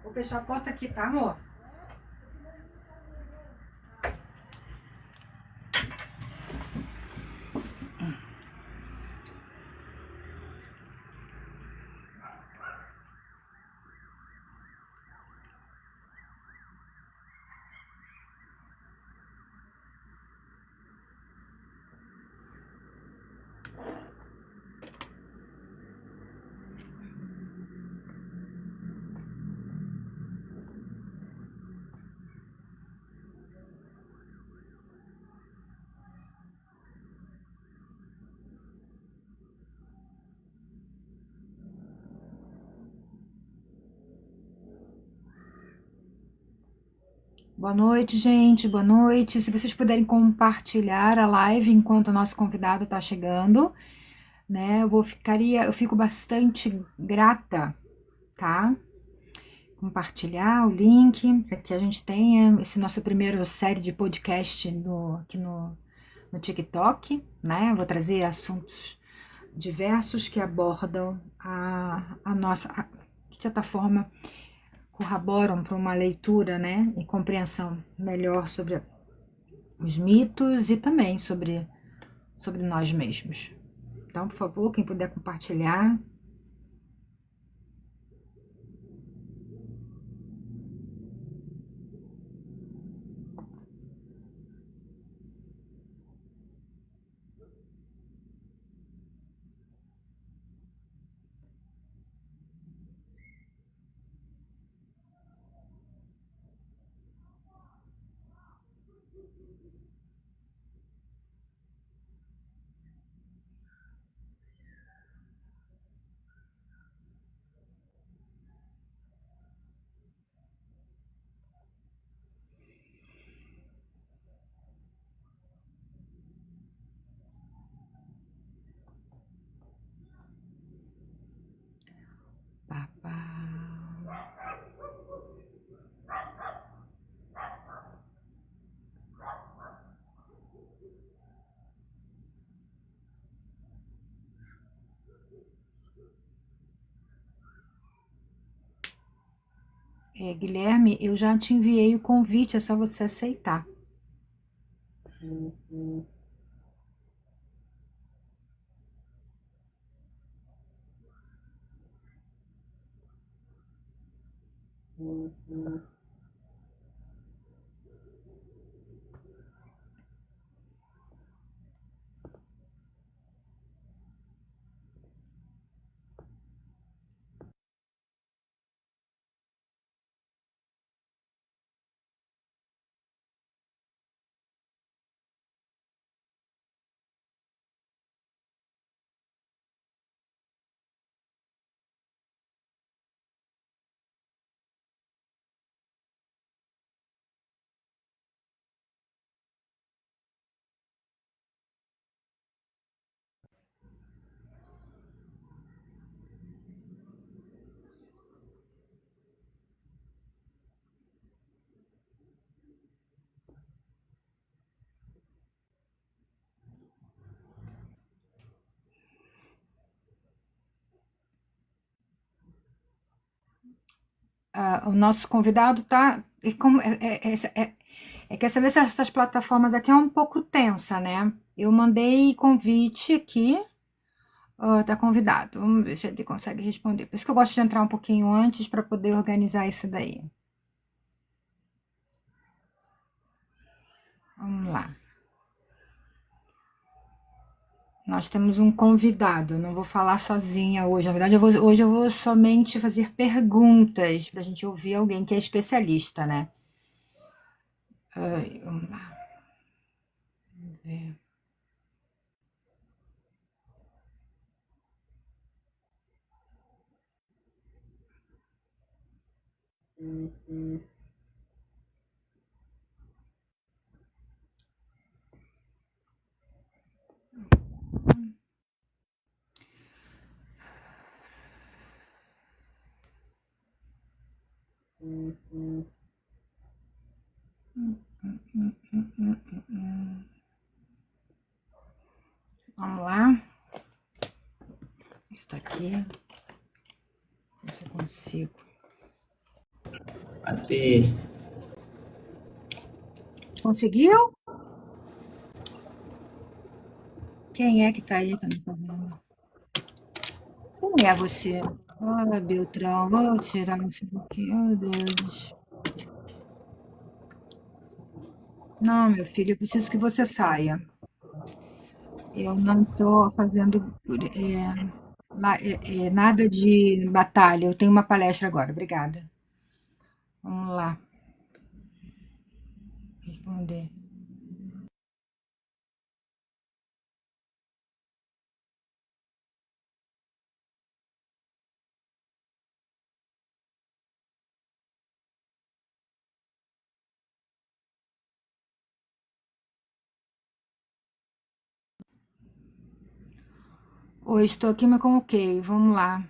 Vou fechar a porta aqui, tá, amor? Boa noite, gente. Boa noite. Se vocês puderem compartilhar a live enquanto o nosso convidado está chegando, né? Eu fico bastante grata, tá? Compartilhar o link para que a gente tenha esse nosso primeiro série de podcast aqui no TikTok, né? Eu vou trazer assuntos diversos que abordam a nossa, de certa forma, corroboram para uma leitura, né, e compreensão melhor sobre os mitos e também sobre nós mesmos. Então, por favor, quem puder compartilhar. Papá. Guilherme, eu já te enviei o convite, é só você aceitar. O nosso convidado tá. Quer saber se essas plataformas aqui é um pouco tensa, né? Eu mandei convite aqui, tá convidado. Vamos ver se ele consegue responder. Por isso que eu gosto de entrar um pouquinho antes para poder organizar isso daí. Vamos lá. Nós temos um convidado, eu não vou falar sozinha hoje. Na verdade, hoje eu vou somente fazer perguntas para a gente ouvir alguém que é especialista, né? Vamos lá. Vamos ver. Vamos lá. Isso aqui. Ver se eu consigo. Cadê? Conseguiu? Quem é que tá aí que eu não tô vendo? Quem é você? Ah, Beltrão, vou tirar isso daqui. Oh, Deus. Não, meu filho, eu preciso que você saia. Eu não estou fazendo nada de batalha. Eu tenho uma palestra agora. Obrigada. Vamos lá, responder. Oi, estou aqui, mas com ok. Vamos lá.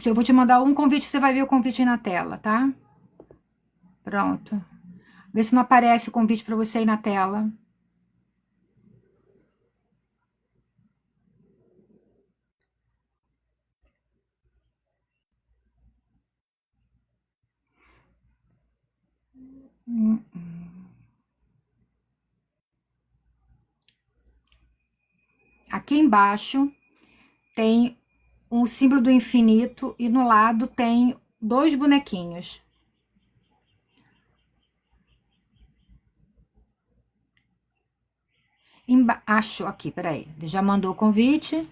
Eu vou te mandar um convite, você vai ver o convite aí na tela, tá? Pronto. Vê se não aparece o convite para você aí na tela. Hum. Aqui embaixo tem um símbolo do infinito e no lado tem dois bonequinhos. Embaixo, aqui, peraí. Ele já mandou o convite.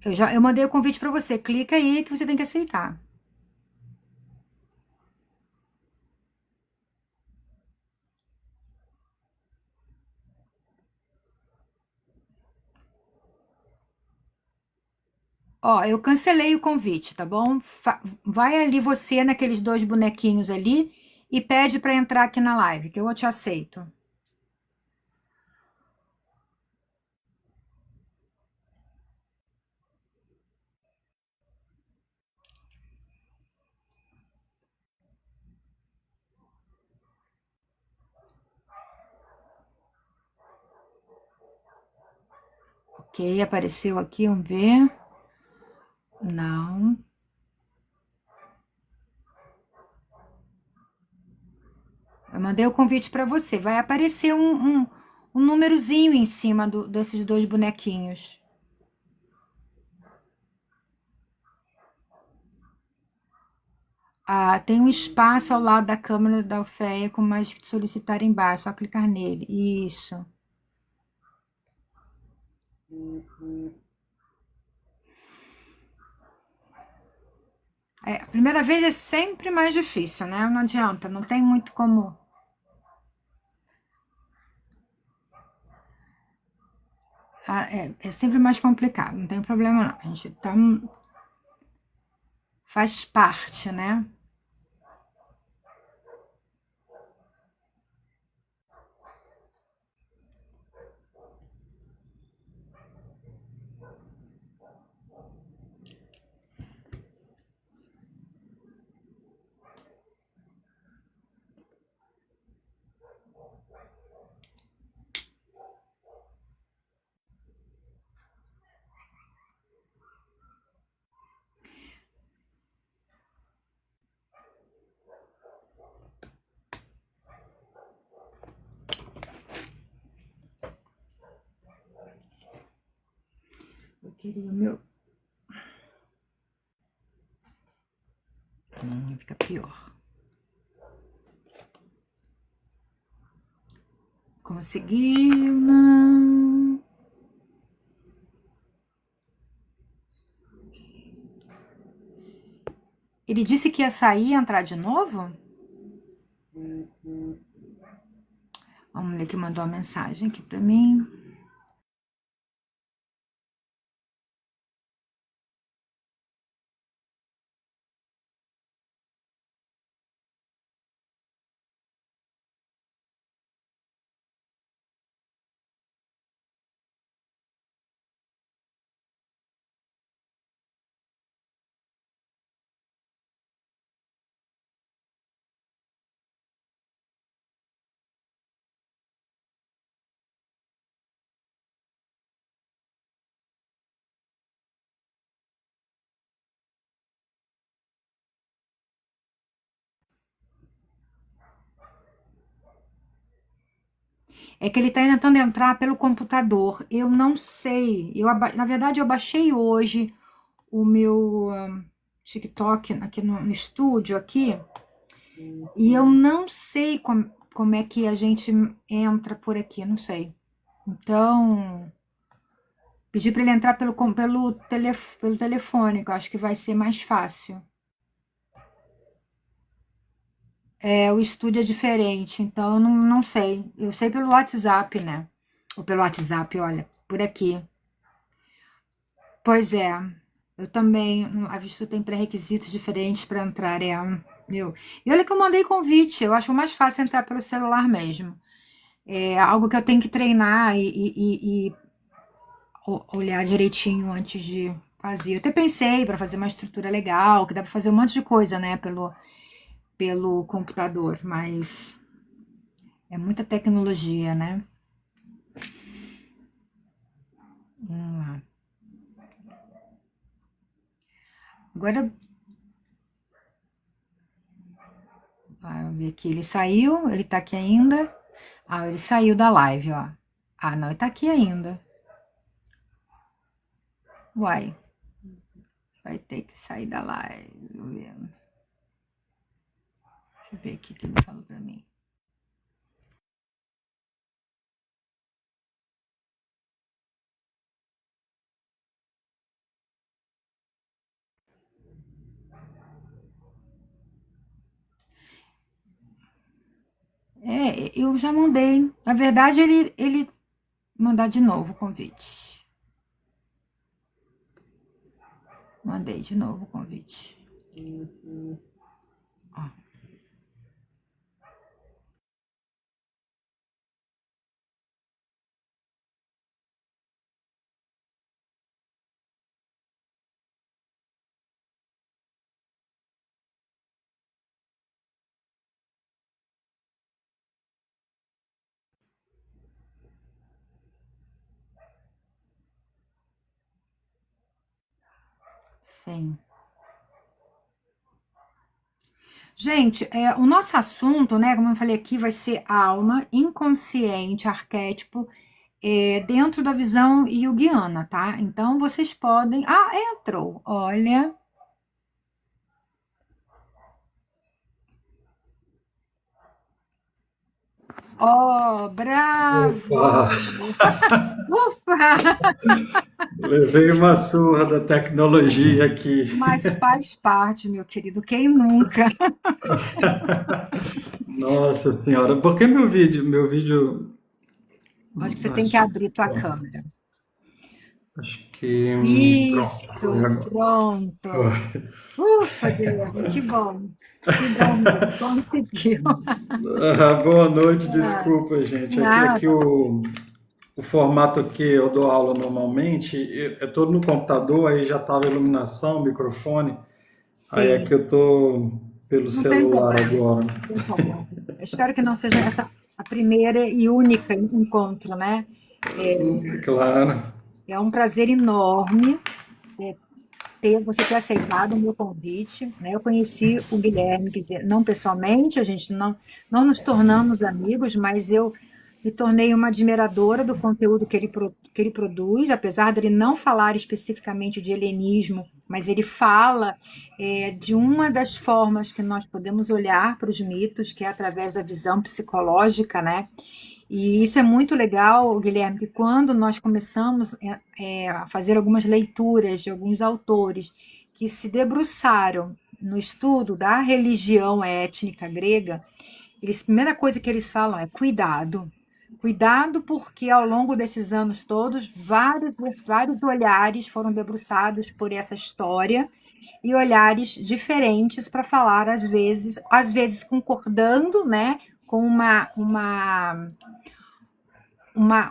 Eu mandei o convite para você. Clica aí que você tem que aceitar. Ó, eu cancelei o convite, tá bom? Vai ali você naqueles dois bonequinhos ali e pede para entrar aqui na live, que eu te aceito. Ok, apareceu aqui, vamos ver. Não. Eu mandei o convite para você. Vai aparecer um númerozinho em cima desses dois bonequinhos. Ah, tem um espaço ao lado da câmera da Alfeia com mais que solicitar embaixo. Só clicar nele. Isso. A primeira vez é sempre mais difícil, né? Não adianta, não tem muito como. É sempre mais complicado, não tem problema não. A gente tá, faz parte, né? Eu queria o meu. Fica pior. Conseguiu, não. Ele disse que ia sair e entrar de novo? Vamos ler que mandou uma mensagem aqui para mim. É que ele está tentando entrar pelo computador. Eu não sei. Na verdade, eu baixei hoje o meu TikTok aqui no estúdio aqui e eu não sei como é que a gente entra por aqui, não sei. Então, pedi para ele entrar pelo telefone, que eu acho que vai ser mais fácil. É, o estúdio é diferente, então eu não sei. Eu sei pelo WhatsApp, né? Ou pelo WhatsApp, olha, por aqui. Pois é, eu também. A Vistu tem pré-requisitos diferentes para entrar, eu. E olha que eu mandei convite, eu acho mais fácil entrar pelo celular mesmo. É algo que eu tenho que treinar e olhar direitinho antes de fazer. Eu até pensei para fazer uma estrutura legal, que dá para fazer um monte de coisa, né, pelo computador, mas é muita tecnologia, né? Vamos lá. Agora, eu ver aqui, ele saiu, ele tá aqui ainda. Ah, ele saiu da live, ó. Ah, não, ele tá aqui ainda. Uai, vai ter que sair da live. Deixa eu ver aqui o que ele falou pra mim. É, eu já mandei. Na verdade, ele mandar de novo o convite. Mandei de novo o convite. Ó. Sim. Gente, o nosso assunto, né, como eu falei aqui, vai ser alma, inconsciente, arquétipo, dentro da visão junguiana, tá? Então vocês podem. Ah, entrou! Olha. Oh, Opa! bravo! Ufa! Levei uma surra da tecnologia aqui. Mas faz parte, meu querido, quem nunca? Nossa senhora, por que meu vídeo, Acho que você tem que acho, abrir tua câmera. acho que, pronto, foi Isso, agora. pronto. Ufa, Guilherme, que bom. Que bom mesmo, conseguiu. Boa noite, desculpa, gente. É que Nada. o formato que eu dou aula normalmente é todo no computador, aí já estava iluminação, microfone, aí é que Sim, eu tô pelo não tem celular problema, agora. não tem problema. Eu espero que não seja essa a primeira e única encontro, né? Claro. É um prazer enorme você ter aceitado o meu convite, né? Eu conheci o Guilherme, quer dizer, não pessoalmente, a gente não nos tornamos amigos, mas eu me tornei uma admiradora do conteúdo que ele produz, apesar dele não falar especificamente de helenismo, mas ele fala de uma das formas que nós podemos olhar para os mitos, que é através da visão psicológica, né? E isso é muito legal, Guilherme, que quando nós começamos a fazer algumas leituras de alguns autores que se debruçaram no estudo da religião étnica grega, a primeira coisa que eles falam é cuidado. Cuidado, porque ao longo desses anos todos, vários olhares foram debruçados por essa história e olhares diferentes para falar, às vezes concordando, né, com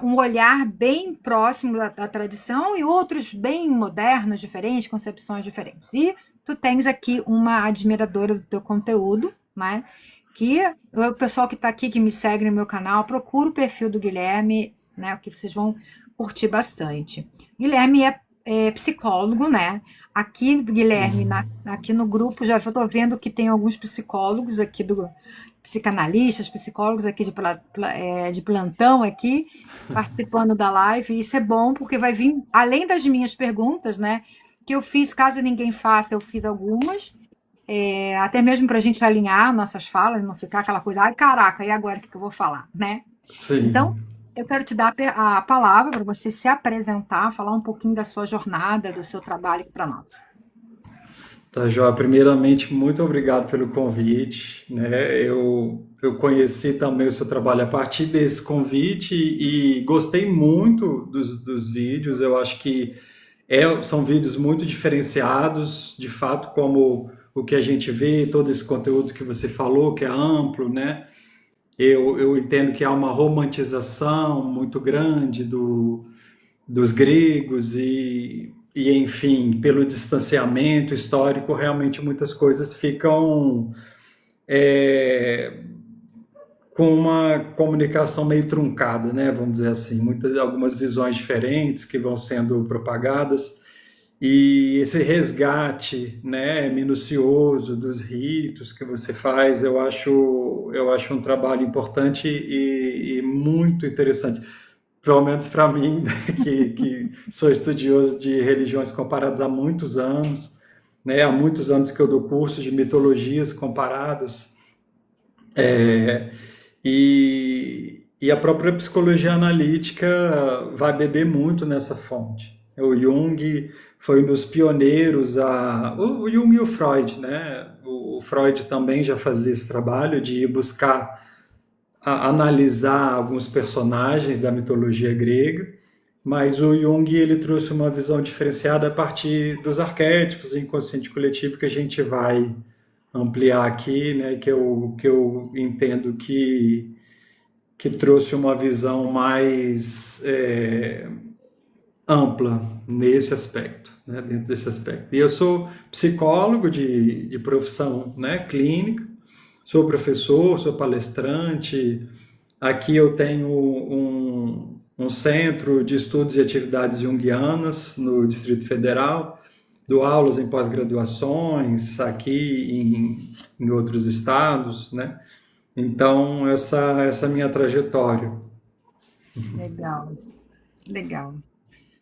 um olhar bem próximo da tradição e outros bem modernos, diferentes, concepções diferentes. E tu tens aqui uma admiradora do teu conteúdo, né? Que o pessoal que está aqui, que me segue no meu canal, procura o perfil do Guilherme, né? Que vocês vão curtir bastante. Guilherme psicólogo, né? Aqui, Guilherme, aqui no grupo, já estou vendo que tem alguns psicólogos aqui psicanalistas, psicólogos aqui de plantão aqui, participando da live, e isso é bom, porque vai vir, além das minhas perguntas, né? Que eu fiz, caso ninguém faça, eu fiz algumas, até mesmo para a gente alinhar nossas falas, não ficar aquela coisa, ai caraca, e agora o que eu vou falar, né? Então, Sim. eu quero te dar a palavra para você se apresentar, falar um pouquinho da sua jornada, do seu trabalho aqui para nós. Tá, Joa. Primeiramente, muito obrigado pelo convite, né? Eu conheci também o seu trabalho a partir desse convite e gostei muito dos vídeos. Eu acho que são vídeos muito diferenciados, de fato, como o que a gente vê, todo esse conteúdo que você falou, que é amplo, né? Eu entendo que há uma romantização muito grande dos gregos enfim, pelo distanciamento histórico, realmente muitas coisas ficam é, com uma comunicação meio truncada, né? Vamos dizer assim, algumas visões diferentes que vão sendo propagadas. E esse resgate, né, minucioso dos ritos que você faz, eu acho um trabalho importante e muito interessante. Pelo menos para mim, né, que sou estudioso de religiões comparadas há muitos anos, né, há muitos anos que eu dou cursos de mitologias comparadas, e a própria psicologia analítica vai beber muito nessa fonte. O Jung foi um dos pioneiros, o Jung e o Freud, né? O Freud também já fazia esse trabalho de buscar analisar alguns personagens da mitologia grega, mas o Jung ele trouxe uma visão diferenciada a partir dos arquétipos do inconsciente coletivo que a gente vai ampliar aqui, né? Que eu entendo que trouxe uma visão mais ampla nesse aspecto, né, dentro desse aspecto. E eu sou psicólogo de profissão, né, clínica, sou professor, sou palestrante. Aqui eu tenho um centro de estudos e atividades junguianas no Distrito Federal, dou aulas em pós-graduações aqui em outros estados, né? Então, essa minha trajetória. Legal, legal.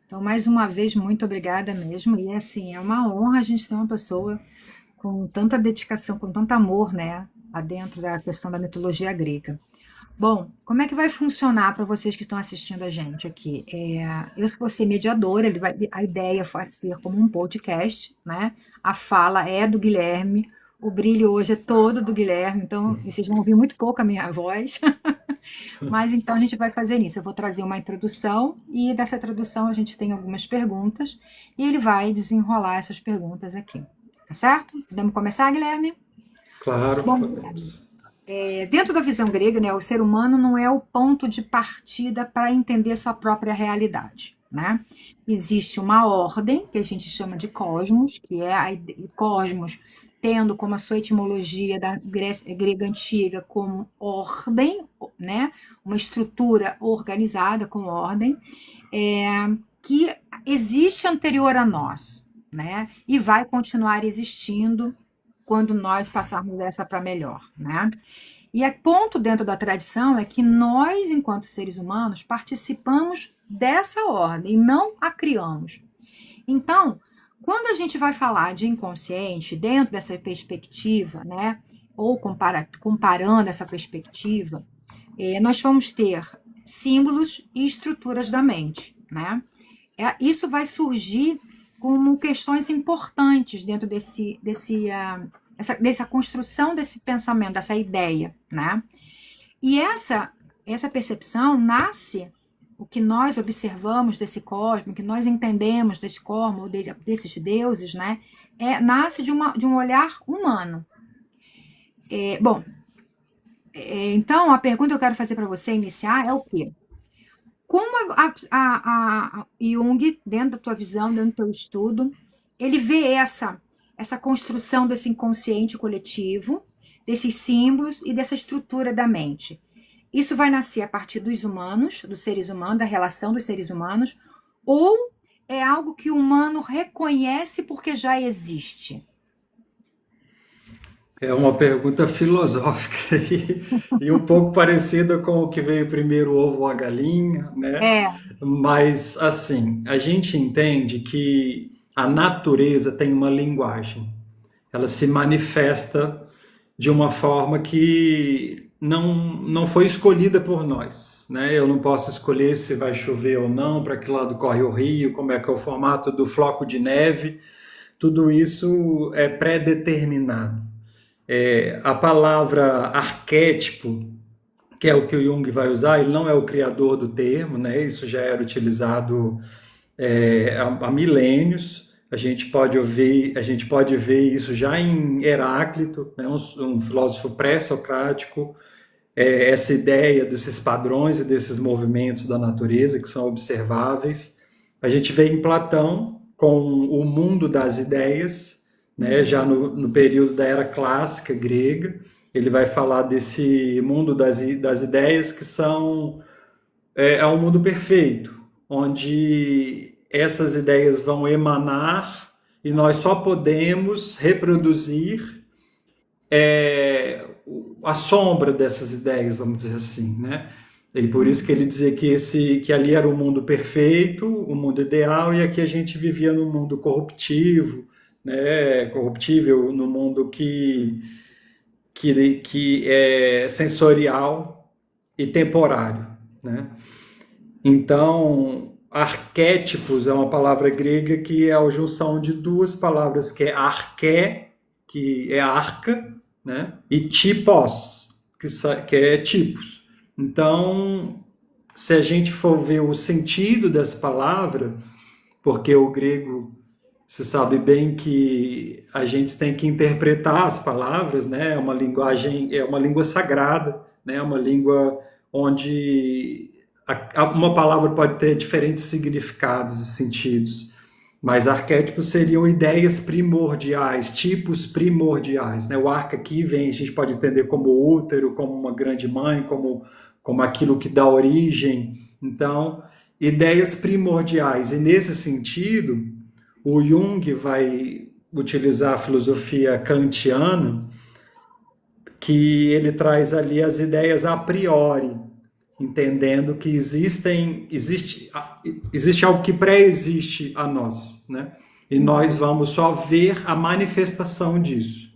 Então, mais uma vez, muito obrigada mesmo. E assim, é uma honra a gente ter uma pessoa com tanta dedicação, com tanto amor, né, adentro da questão da mitologia grega. Bom, como é que vai funcionar para vocês que estão assistindo a gente aqui? Eu vou ser mediadora, a ideia vai ser como um podcast, né? A fala é do Guilherme, o brilho hoje é todo do Guilherme, então vocês vão ouvir muito pouco a minha voz. Mas então a gente vai fazer isso. Eu vou trazer uma introdução e dessa introdução a gente tem algumas perguntas e ele vai desenrolar essas perguntas aqui. Tá certo? Podemos começar, Guilherme? Claro, Bom, podemos. dentro da visão grega, né, o ser humano não é o ponto de partida para entender sua própria realidade, né? Existe uma ordem, que a gente chama de cosmos, que é cosmos tendo como a sua etimologia da Grécia, grega antiga como ordem, né? Uma estrutura organizada com ordem, que existe anterior a nós, né? E vai continuar existindo quando nós passarmos dessa para melhor, né? E a ponto dentro da tradição é que nós, enquanto seres humanos, participamos dessa ordem, não a criamos. Então, quando a gente vai falar de inconsciente dentro dessa perspectiva, né, ou comparando essa perspectiva, nós vamos ter símbolos e estruturas da mente, né? Isso vai surgir como questões importantes dentro dessa construção desse pensamento, dessa ideia, né? E essa percepção nasce, o que nós observamos desse cosmos, o que nós entendemos desse cosmos, desses deuses, né? Nasce de um olhar humano. Então, a pergunta que eu quero fazer para você iniciar é o quê? Como a Jung, dentro da tua visão, dentro do teu estudo, ele vê essa construção desse inconsciente coletivo, desses símbolos e dessa estrutura da mente? Isso vai nascer a partir dos humanos, dos seres humanos, da relação dos seres humanos, ou é algo que o humano reconhece porque já existe? É uma pergunta filosófica e um pouco parecida com o que veio primeiro, o ovo ou a galinha, né? É, Mas, assim, a gente entende que a natureza tem uma linguagem. Ela se manifesta de uma forma que não foi escolhida por nós, né? Eu não posso escolher se vai chover ou não, para que lado corre o rio, como é que é o formato do floco de neve. Tudo isso é pré-determinado. A palavra arquétipo, que é o que o Jung vai usar, ele não é o criador do termo, né? Isso já era utilizado há milênios. A gente pode ver isso já em Heráclito, né? Um filósofo pré-socrático, essa ideia desses padrões e desses movimentos da natureza que são observáveis. A gente vê em Platão com o mundo das ideias, né? Já no período da era clássica grega, ele vai falar desse mundo das ideias que são um mundo perfeito, onde essas ideias vão emanar e nós só podemos reproduzir a sombra dessas ideias, vamos dizer assim, né? E por isso que ele dizia que ali era o mundo perfeito, o mundo ideal, e aqui a gente vivia num mundo corruptivo, né? Corruptível, no mundo que é sensorial e temporário, né? Então, arquétipos é uma palavra grega que é a junção de duas palavras, que é arqué, que é arca, né? E typos, que é tipos. Então, se a gente for ver o sentido dessa palavra, porque o grego, você sabe bem que a gente tem que interpretar as palavras, né? É uma linguagem, é uma língua sagrada, né? É uma língua onde uma palavra pode ter diferentes significados e sentidos, mas arquétipos seriam ideias primordiais, tipos primordiais, né? O arca aqui vem, a gente pode entender como útero, como uma grande mãe, como aquilo que dá origem. Então, ideias primordiais. E nesse sentido, o Jung vai utilizar a filosofia kantiana, que ele traz ali as ideias a priori, entendendo que existe algo que pré-existe a nós, né? E nós vamos só ver a manifestação disso.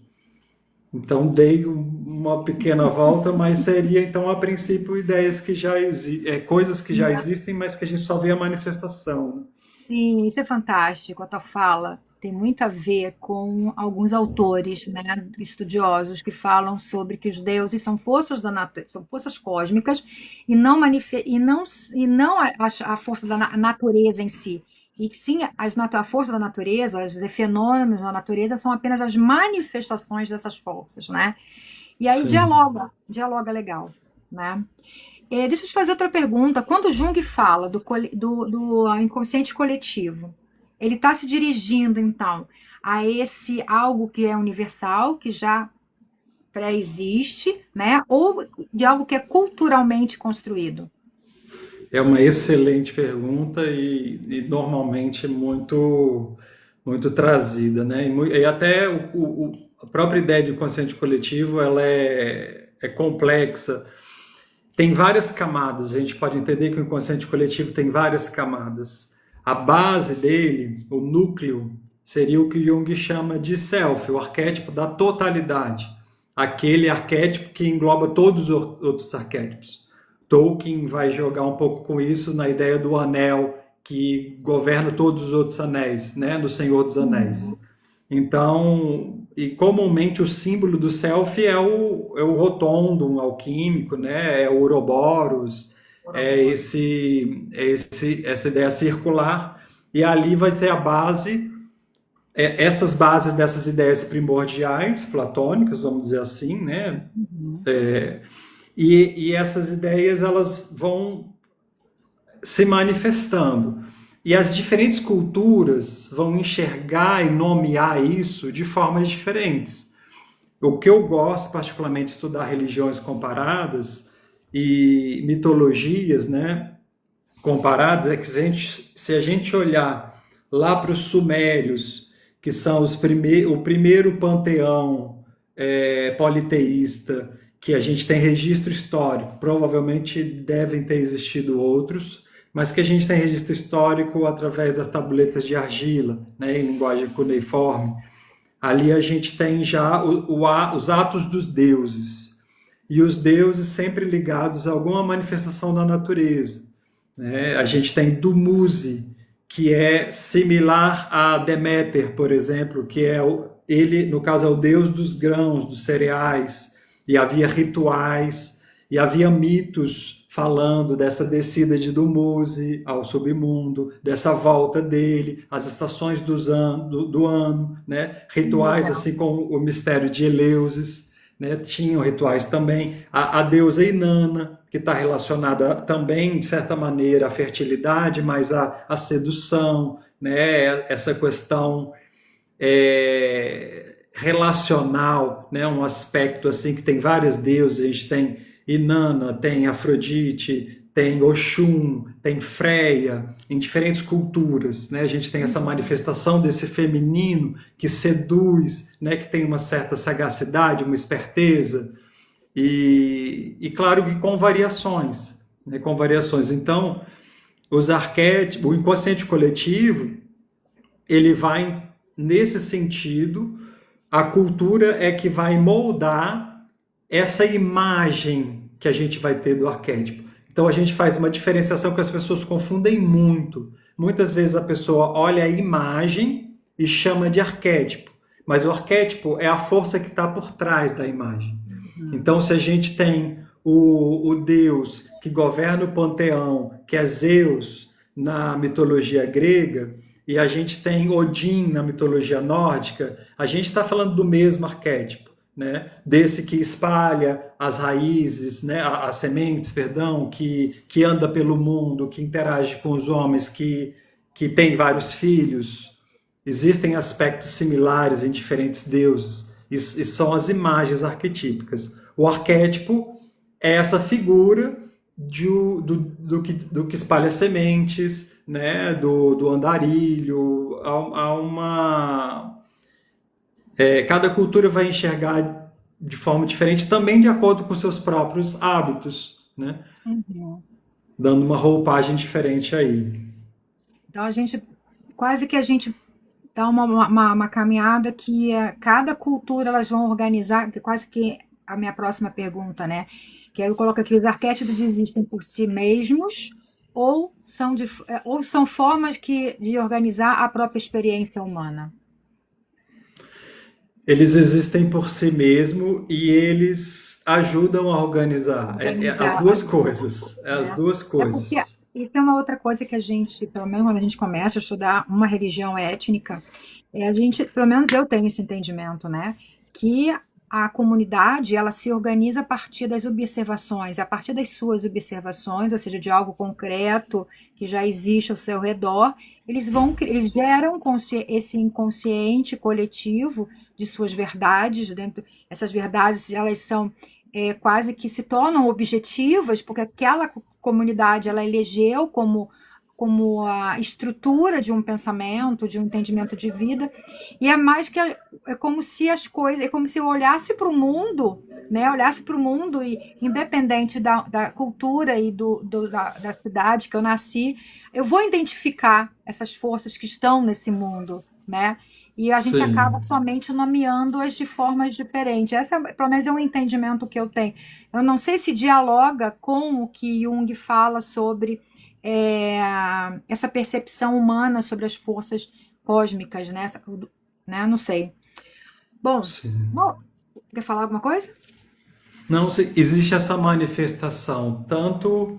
Então dei uma pequena volta, mas seria então a princípio ideias que já existem, coisas que já existem, mas que a gente só vê a manifestação, né? sim, isso é fantástico. A tua fala tem muito a ver com alguns autores, né, estudiosos que falam sobre que os deuses são forças da natureza, são forças cósmicas e não a força da natureza em si. E que sim, a força da natureza, os fenômenos da natureza são apenas as manifestações dessas forças, né? E aí Sim. dialoga legal, né? Deixa eu te fazer outra pergunta. Quando Jung fala do inconsciente coletivo, ele está se dirigindo, então, a esse algo que é universal, que já pré-existe, né? Ou de algo que é culturalmente construído? É uma excelente pergunta e normalmente muito trazida, né? E até a própria ideia de consciente coletivo ela é complexa. Tem várias camadas. A gente pode entender que o inconsciente coletivo tem várias camadas. A base dele, o núcleo, seria o que Jung chama de self, o arquétipo da totalidade. Aquele arquétipo que engloba todos os outros arquétipos. Tolkien vai jogar um pouco com isso na ideia do anel que governa todos os outros anéis, né, no Senhor dos Anéis. Então, e comumente o símbolo do self é o rotondo alquímico, né, é o Ouroboros, essa ideia circular, e ali vai ser a base, essas bases dessas ideias primordiais, platônicas, vamos dizer assim, né, e essas ideias elas vão se manifestando. E as diferentes culturas vão enxergar e nomear isso de formas diferentes. O que eu gosto particularmente de estudar religiões comparadas e mitologias, né, comparadas, é que se a gente olhar lá para os sumérios, que são o primeiro panteão politeísta, que a gente tem registro histórico, provavelmente devem ter existido outros, mas que a gente tem registro histórico através das tabuletas de argila, né, em linguagem cuneiforme. Ali a gente tem já os atos dos deuses, e os deuses sempre ligados a alguma manifestação da natureza, né? A gente tem Dumuzi, que é similar a Deméter, por exemplo, que ele, no caso, é o deus dos grãos, dos cereais, e havia rituais, e havia mitos falando dessa descida de Dumuzi ao submundo, dessa volta dele, as estações do ano, né? Rituais assim como o mistério de Eleusis, né? Tinham rituais também, a deusa Inanna, que está relacionada também, de certa maneira, à fertilidade, mas à sedução, né? Essa questão relacional, né? Um aspecto assim que tem várias deusas, a gente tem Inanna, tem Afrodite, tem Oxum, tem Freia, em diferentes culturas, né? A gente tem essa manifestação desse feminino que seduz, né? Que tem uma certa sagacidade, uma esperteza, e claro que com variações, né? Com variações. Então, os arquétipos, o inconsciente coletivo, ele vai nesse sentido, a cultura é que vai moldar essa imagem que a gente vai ter do arquétipo. Então a gente faz uma diferenciação que as pessoas confundem muito. Muitas vezes a pessoa olha a imagem e chama de arquétipo, mas o arquétipo é a força que está por trás da imagem. Então se a gente tem o Deus que governa o panteão, que é Zeus na mitologia grega, e a gente tem Odin na mitologia nórdica, a gente está falando do mesmo arquétipo, né? Desse que espalha as raízes, né? As sementes, perdão, que anda pelo mundo, que interage com os homens, que tem vários filhos. Existem aspectos similares em diferentes deuses, e são as imagens arquetípicas. O arquétipo é essa figura do que espalha sementes, né, do andarilho, cada cultura vai enxergar de forma diferente, também de acordo com seus próprios hábitos, né, dando uma roupagem diferente aí. Então quase que a gente dá uma caminhada que cada cultura elas vão organizar, quase que a minha próxima pergunta, né, que aí eu coloco aqui, os arquétipos existem por si mesmos, ou são formas de organizar a própria experiência humana? Eles existem por si mesmo e eles ajudam a organizar. As duas coisas. As duas coisas. Porque isso é uma outra coisa que a gente, pelo menos quando a gente começa a estudar uma religião étnica, pelo menos eu tenho esse entendimento, né? Que a comunidade, ela se organiza a partir das observações, a partir das suas observações, ou seja, de algo concreto que já existe ao seu redor, eles geram esse inconsciente coletivo de suas verdades, essas verdades, elas são quase que se tornam objetivas, porque aquela comunidade, ela elegeu como a estrutura de um pensamento, de um entendimento de vida, e é como se as coisas, é como se eu olhasse para o mundo, né? Olhasse para o mundo e independente da cultura e da cidade que eu nasci, eu vou identificar essas forças que estão nesse mundo, né? E a gente acaba somente nomeando-as de formas diferentes. Pelo menos, é um entendimento que eu tenho. Eu não sei se dialoga com o que Jung fala sobre essa percepção humana sobre as forças cósmicas, né? Não sei. Bom, quer falar alguma coisa? Não, existe essa manifestação tanto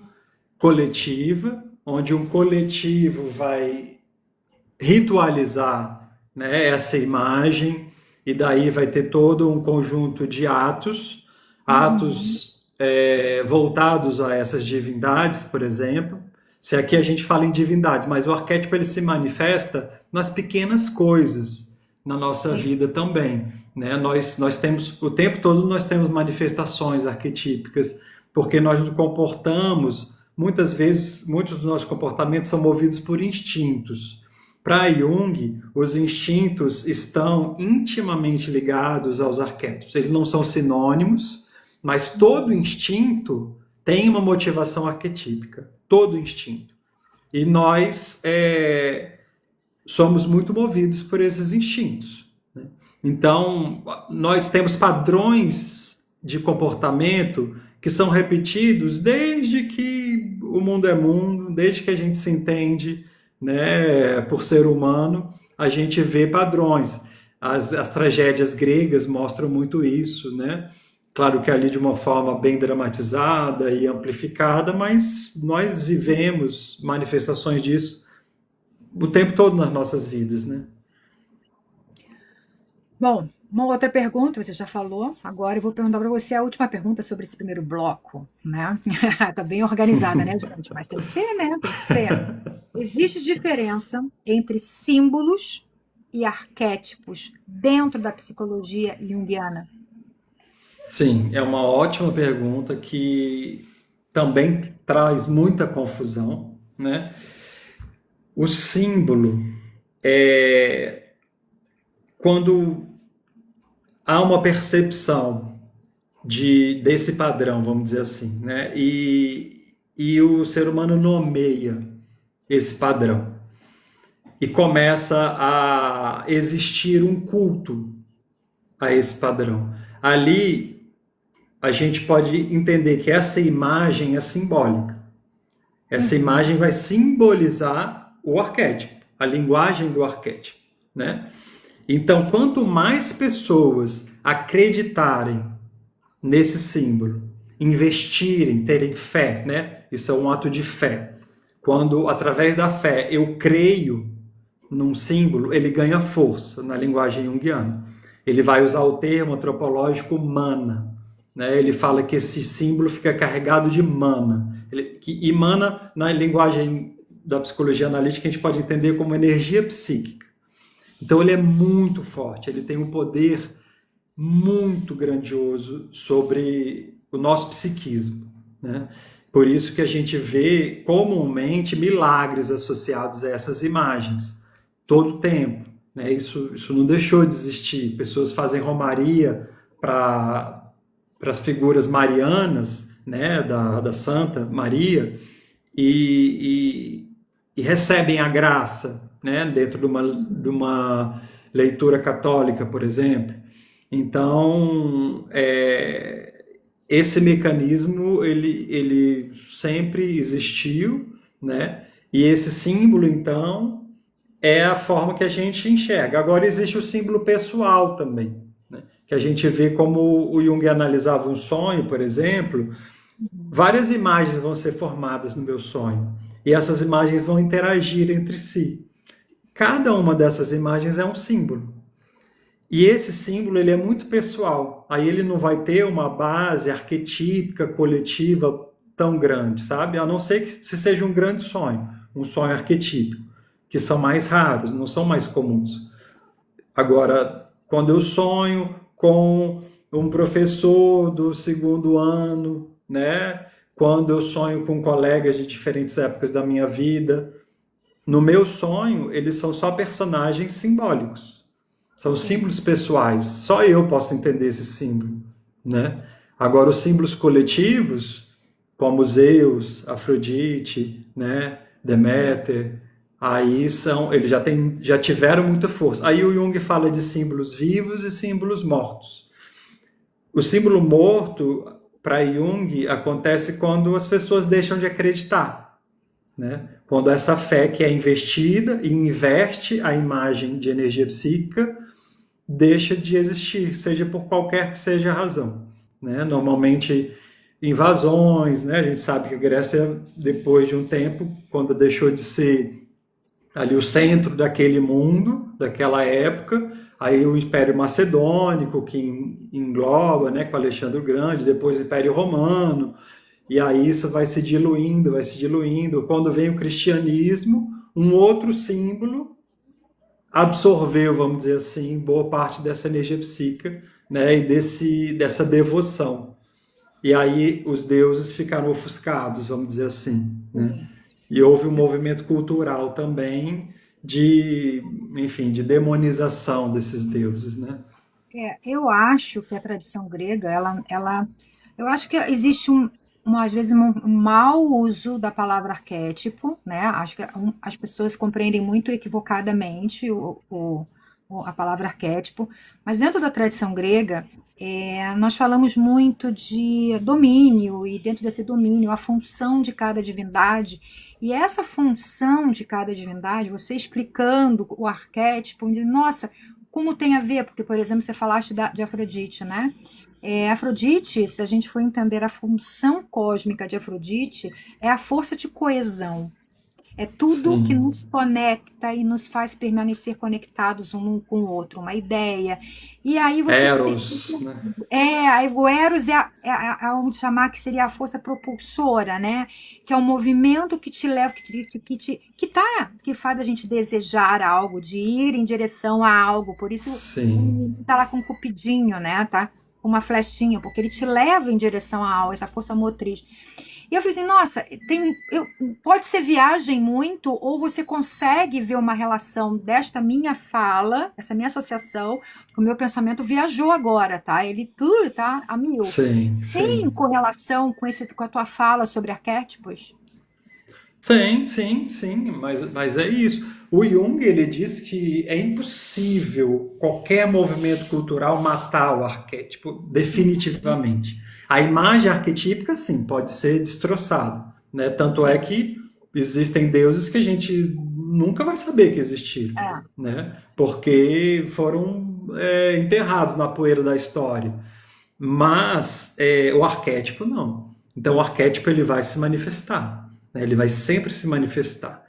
coletiva, onde um coletivo vai ritualizar, né, essa imagem, e daí vai ter todo um conjunto de atos voltados a essas divindades, por exemplo. Se aqui a gente fala em divindades, mas o arquétipo ele se manifesta nas pequenas coisas na nossa vida também, né? Nós temos, o tempo todo nós temos manifestações arquetípicas, porque nós nos comportamos, muitas vezes, muitos dos nossos comportamentos são movidos por instintos. Para Jung, os instintos estão intimamente ligados aos arquétipos. Eles não são sinônimos, mas todo instinto tem uma motivação arquetípica. Todo instinto. E nós somos muito movidos por esses instintos, né? Então, nós temos padrões de comportamento que são repetidos desde que o mundo é mundo, desde que a gente se entende, né, por ser humano, a gente vê padrões. As tragédias gregas mostram muito isso, né? Claro que ali de uma forma bem dramatizada e amplificada, mas nós vivemos manifestações disso o tempo todo nas nossas vidas, né? Bom, uma outra pergunta, você já falou, agora eu vou perguntar para você a última pergunta sobre esse primeiro bloco, né? Tá bem organizada, né, gente? Mas tem que ser, né? Tem que ser. Existe diferença entre símbolos e arquétipos dentro da psicologia junguiana? Sim, é uma ótima pergunta que também traz muita confusão, né? O símbolo é quando há uma percepção desse padrão, vamos dizer assim, né? E o ser humano nomeia esse padrão e começa a existir um culto a esse padrão. Ali a gente pode entender que essa imagem é simbólica. Essa imagem vai simbolizar o arquétipo, a linguagem do arquétipo, né? Então, quanto mais pessoas acreditarem nesse símbolo, investirem, terem fé, né? Isso é um ato de fé. Quando, através da fé, eu creio num símbolo, ele ganha força na linguagem junguiana. Ele vai usar o termo antropológico mana, né? Ele fala que esse símbolo fica carregado de mana. E mana, na linguagem da psicologia analítica, a gente pode entender como energia psíquica. Então ele é muito forte, ele tem um poder muito grandioso sobre o nosso psiquismo, né? Por isso que a gente vê comumente milagres associados a essas imagens, todo o tempo, né? Isso não deixou de existir. Pessoas fazem romaria para as figuras marianas, né? da Santa Maria, e recebem a graça, né, dentro de uma leitura católica, por exemplo. Então, esse mecanismo ele sempre existiu, né? E esse símbolo, então, é a forma que a gente enxerga. Agora, existe o símbolo pessoal também, né? Que a gente vê como o Jung analisava um sonho, por exemplo, várias imagens vão ser formadas no meu sonho, e essas imagens vão interagir entre si. Cada uma dessas imagens é um símbolo. E esse símbolo ele é muito pessoal. Aí ele não vai ter uma base arquetípica, coletiva tão grande, sabe? A não ser que se seja um grande sonho, um sonho arquetípico, que são mais raros, não são mais comuns. Agora, quando eu sonho com um professor do segundo ano, né? Quando eu sonho com colegas de diferentes épocas da minha vida, no meu sonho, eles são só personagens simbólicos. São símbolos pessoais. Só eu posso entender esse símbolo, né? Agora, os símbolos coletivos, como Zeus, Afrodite, né? Deméter, aí eles já tiveram muita força. Aí o Jung fala de símbolos vivos e símbolos mortos. O símbolo morto, para Jung, acontece quando as pessoas deixam de acreditar, né? Quando essa fé que é investida e investe a imagem de energia psíquica deixa de existir, seja por qualquer que seja a razão, né? Normalmente invasões, né? A gente sabe que a Grécia, depois de um tempo, quando deixou de ser ali o centro daquele mundo, daquela época, aí o Império Macedônico, que engloba, né, com Alexandre o Grande, depois o Império Romano, e aí isso vai se diluindo, vai se diluindo. Quando vem o cristianismo, um outro símbolo absorveu, vamos dizer assim, boa parte dessa energia psíquica, né, e dessa devoção. E aí os deuses ficaram ofuscados, vamos dizer assim, né? E houve um movimento cultural também de, enfim, de demonização desses deuses, né? Eu acho que a tradição grega, eu acho que existe às vezes um mau uso da palavra arquétipo, né? Acho que as pessoas compreendem muito equivocadamente a palavra arquétipo, mas dentro da tradição grega, nós falamos muito de domínio, e dentro desse domínio, a função de cada divindade, e essa função de cada divindade, você explicando o arquétipo, dizendo, nossa, como tem a ver? Porque, por exemplo, você falaste de Afrodite, né? Afrodite, se a gente for entender a função cósmica de Afrodite, é a força de coesão. É tudo que Sim. nos conecta e nos faz permanecer conectados um com o outro, uma ideia. E aí você tem. Eros, né? Aí o Eros vamos chamar que seria a força propulsora, né? Que é o movimento que te leva, que faz a gente desejar algo, de ir em direção a algo. Por isso Sim. tá lá com um cupidinho, né? Tá com uma flechinha, porque ele te leva em direção a algo, essa força motriz. E eu falei assim, nossa, pode ser viagem muito, ou você consegue ver uma relação desta minha fala, essa minha associação, que o meu pensamento viajou agora, tá? Ele tudo tá a mil. Sim, Tem sim. correlação com a tua fala sobre arquétipos? Sim, sim, sim, mas é isso. O Jung, ele diz que é impossível qualquer movimento cultural matar o arquétipo, definitivamente. A imagem arquetípica, sim, pode ser destroçada, né? Tanto é que existem deuses que a gente nunca vai saber que existiram, É, né? Porque foram enterrados na poeira da história. Mas o arquétipo não. Então o arquétipo ele vai se manifestar, né? Ele vai sempre se manifestar.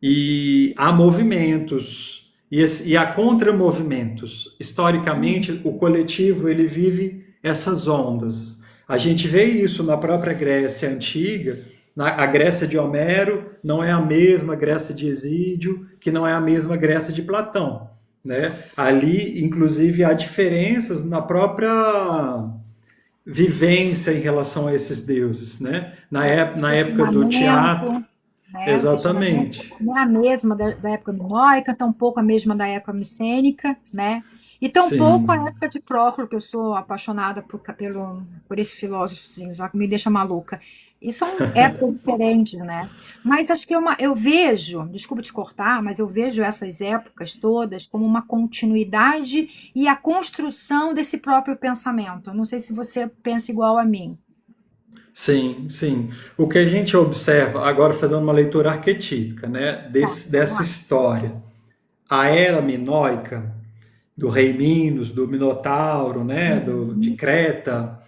E há movimentos e há contramovimentos. Historicamente, o coletivo ele vive essas ondas. A gente vê isso na própria Grécia antiga. A Grécia de Homero não é a mesma Grécia de Exídio, que não é a mesma Grécia de Platão, né? Ali, inclusive, há diferenças na própria vivência em relação a esses deuses, né? Na época do teatro, questionamento, né? O questionamento exatamente. não é a mesma da época minoica, tampouco a mesma da época micênica, né? E tampouco a Sim, época de Próclo, que eu sou apaixonada por esse filósofo, assim, só que me deixa maluca. E são épocas diferentes, né? Mas acho que eu vejo, desculpa te cortar, mas eu vejo essas épocas todas como uma continuidade e a construção desse próprio pensamento. Não sei se você pensa igual a mim. sim, sim. O que a gente observa, agora fazendo uma leitura arquetípica, né, Tá, vamos dessa lá. história, a era minoica, do rei Minos, do Minotauro, né, de Uhum. Creta,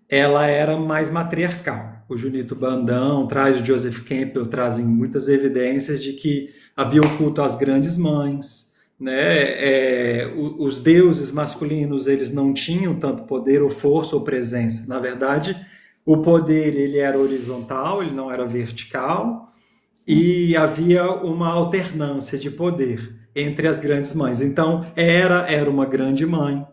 ela era mais matriarcal. O Junito Brandão traz, o Joseph Campbell trazem muitas evidências de que havia o culto às grandes mães, né? Os deuses masculinos eles não tinham tanto poder ou força ou presença. Na verdade, o poder ele era horizontal, ele não era vertical, e havia uma alternância de poder entre as grandes mães. Então, era uma grande mãe,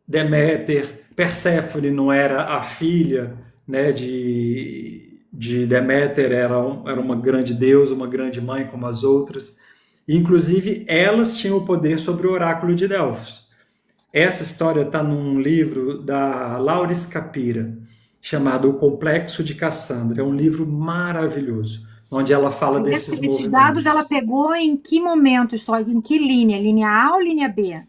Deméter, Perséfone não era a filha, né, de Deméter, era uma grande deusa, uma grande mãe como as outras. Inclusive, elas tinham o poder sobre o oráculo de Delfos. Essa história está num livro da Lauris Capira, chamado O Complexo de Cassandra. É um livro maravilhoso, onde ela fala desses Esses dados ela movimentos. pegou em que momento histórico? Em que linha? Linha A ou linha B?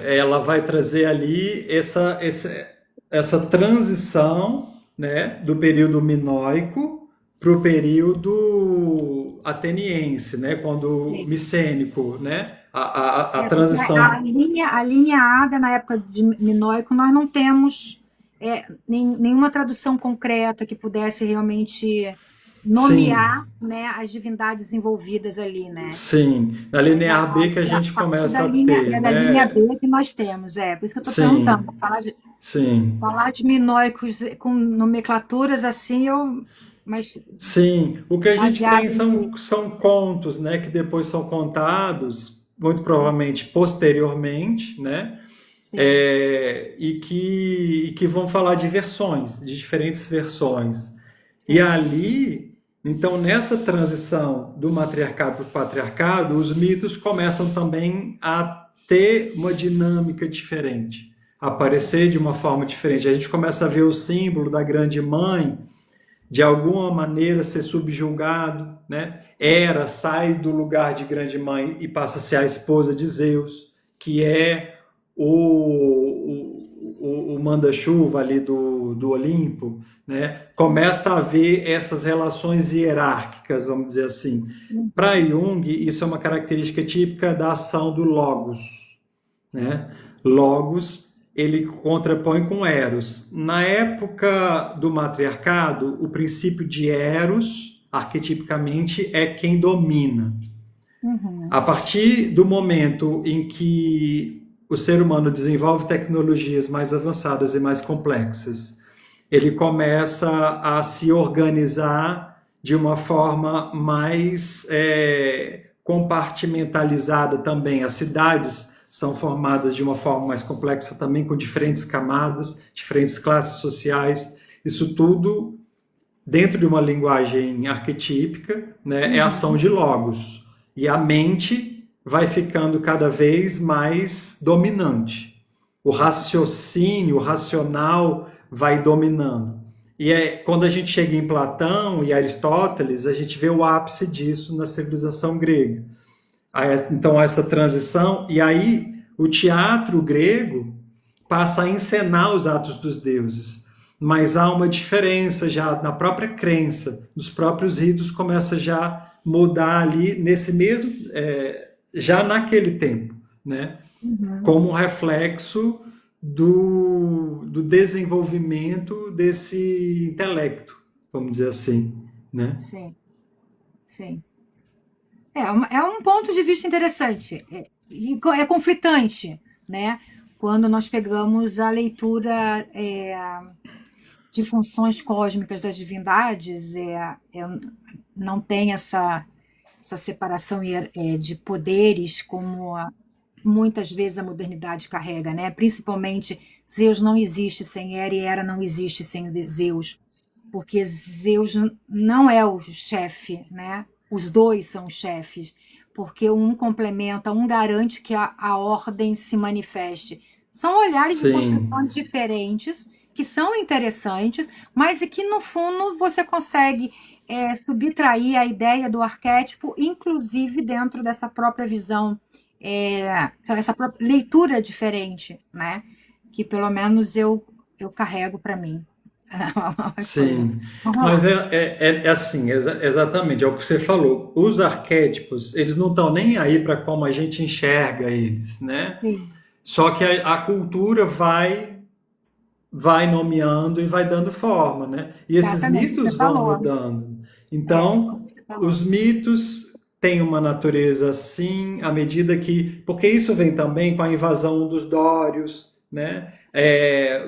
Ela vai trazer ali essa transição, né, do período minoico para o período ateniense, né, quando Sim. micênico, né, a Porque transição. a linha A, na época de minoico, nós não temos nenhuma tradução concreta que pudesse realmente Sim, nomear, né, as divindades envolvidas ali, né? sim, na linear B que a É a gente partir começa a ter, da linha né, B que nós temos. Por isso que eu estou perguntando. sim, sim. Falar de minoicos com nomenclaturas assim, mas Sim, o que a gente tem baseado em. são contos, né, que depois são contados, muito provavelmente posteriormente, né, Sim. e que vão falar de versões, de diferentes versões. E Sim. ali Então, nessa transição do matriarcado para o patriarcado, os mitos começam também a ter uma dinâmica diferente, a aparecer de uma forma diferente. A gente começa a ver o símbolo da grande mãe de alguma maneira ser subjugado, né? Hera sai do lugar de grande mãe e passa a ser a esposa de Zeus, que é o manda-chuva ali do Olimpo, né? Começa a haver essas relações hierárquicas, vamos dizer assim. Para Jung, isso é uma característica típica da ação do Logos, né? Logos ele contrapõe com Eros. Na época do matriarcado, o princípio de Eros, arquetipicamente, é quem domina. Uhum. A partir do momento em que o ser humano desenvolve tecnologias mais avançadas e mais complexas, ele começa a se organizar de uma forma mais compartimentalizada também. As cidades são formadas de uma forma mais complexa também, com diferentes camadas, diferentes classes sociais. Isso tudo dentro de uma linguagem arquetípica, né, é ação Uhum. de logos. E a mente vai ficando cada vez mais dominante. O raciocínio, o racional vai dominando. E quando a gente chega em Platão e Aristóteles, a gente vê o ápice disso na civilização grega. Então, essa transição, e aí o teatro grego passa a encenar os atos dos deuses. Mas há uma diferença já na própria crença, nos próprios ritos começa já a mudar ali nesse mesmo, já naquele tempo, né? Uhum. Como um reflexo do desenvolvimento desse intelecto, vamos dizer assim, né? Sim, sim. É um ponto de vista interessante. É conflitante, né? Quando nós pegamos a leitura de funções cósmicas das divindades, não tem essa separação de poderes como muitas vezes a modernidade carrega, né? Principalmente Zeus não existe sem Hera e Hera não existe sem Zeus, porque Zeus não é o chefe, né? Os dois são chefes, porque um complementa, um garante que a ordem se manifeste. São olhares de Sim, construções diferentes, que são interessantes, mas que, no fundo, você consegue subtrair a ideia do arquétipo, inclusive dentro dessa própria visão, essa própria leitura diferente, né? Que pelo menos eu carrego para mim. Uma coisa. sim. Vamos Mas lá. é assim, exatamente, é o que você falou. Os arquétipos, eles não estão nem aí para como a gente enxerga eles, né? Sim, Só que a cultura vai nomeando e vai dando forma, né? E esses exatamente o que você mitos vão falou. mudando. Como Então, você falou. os mitos têm uma natureza assim, à medida que. Porque isso vem também com a invasão dos dórios, né?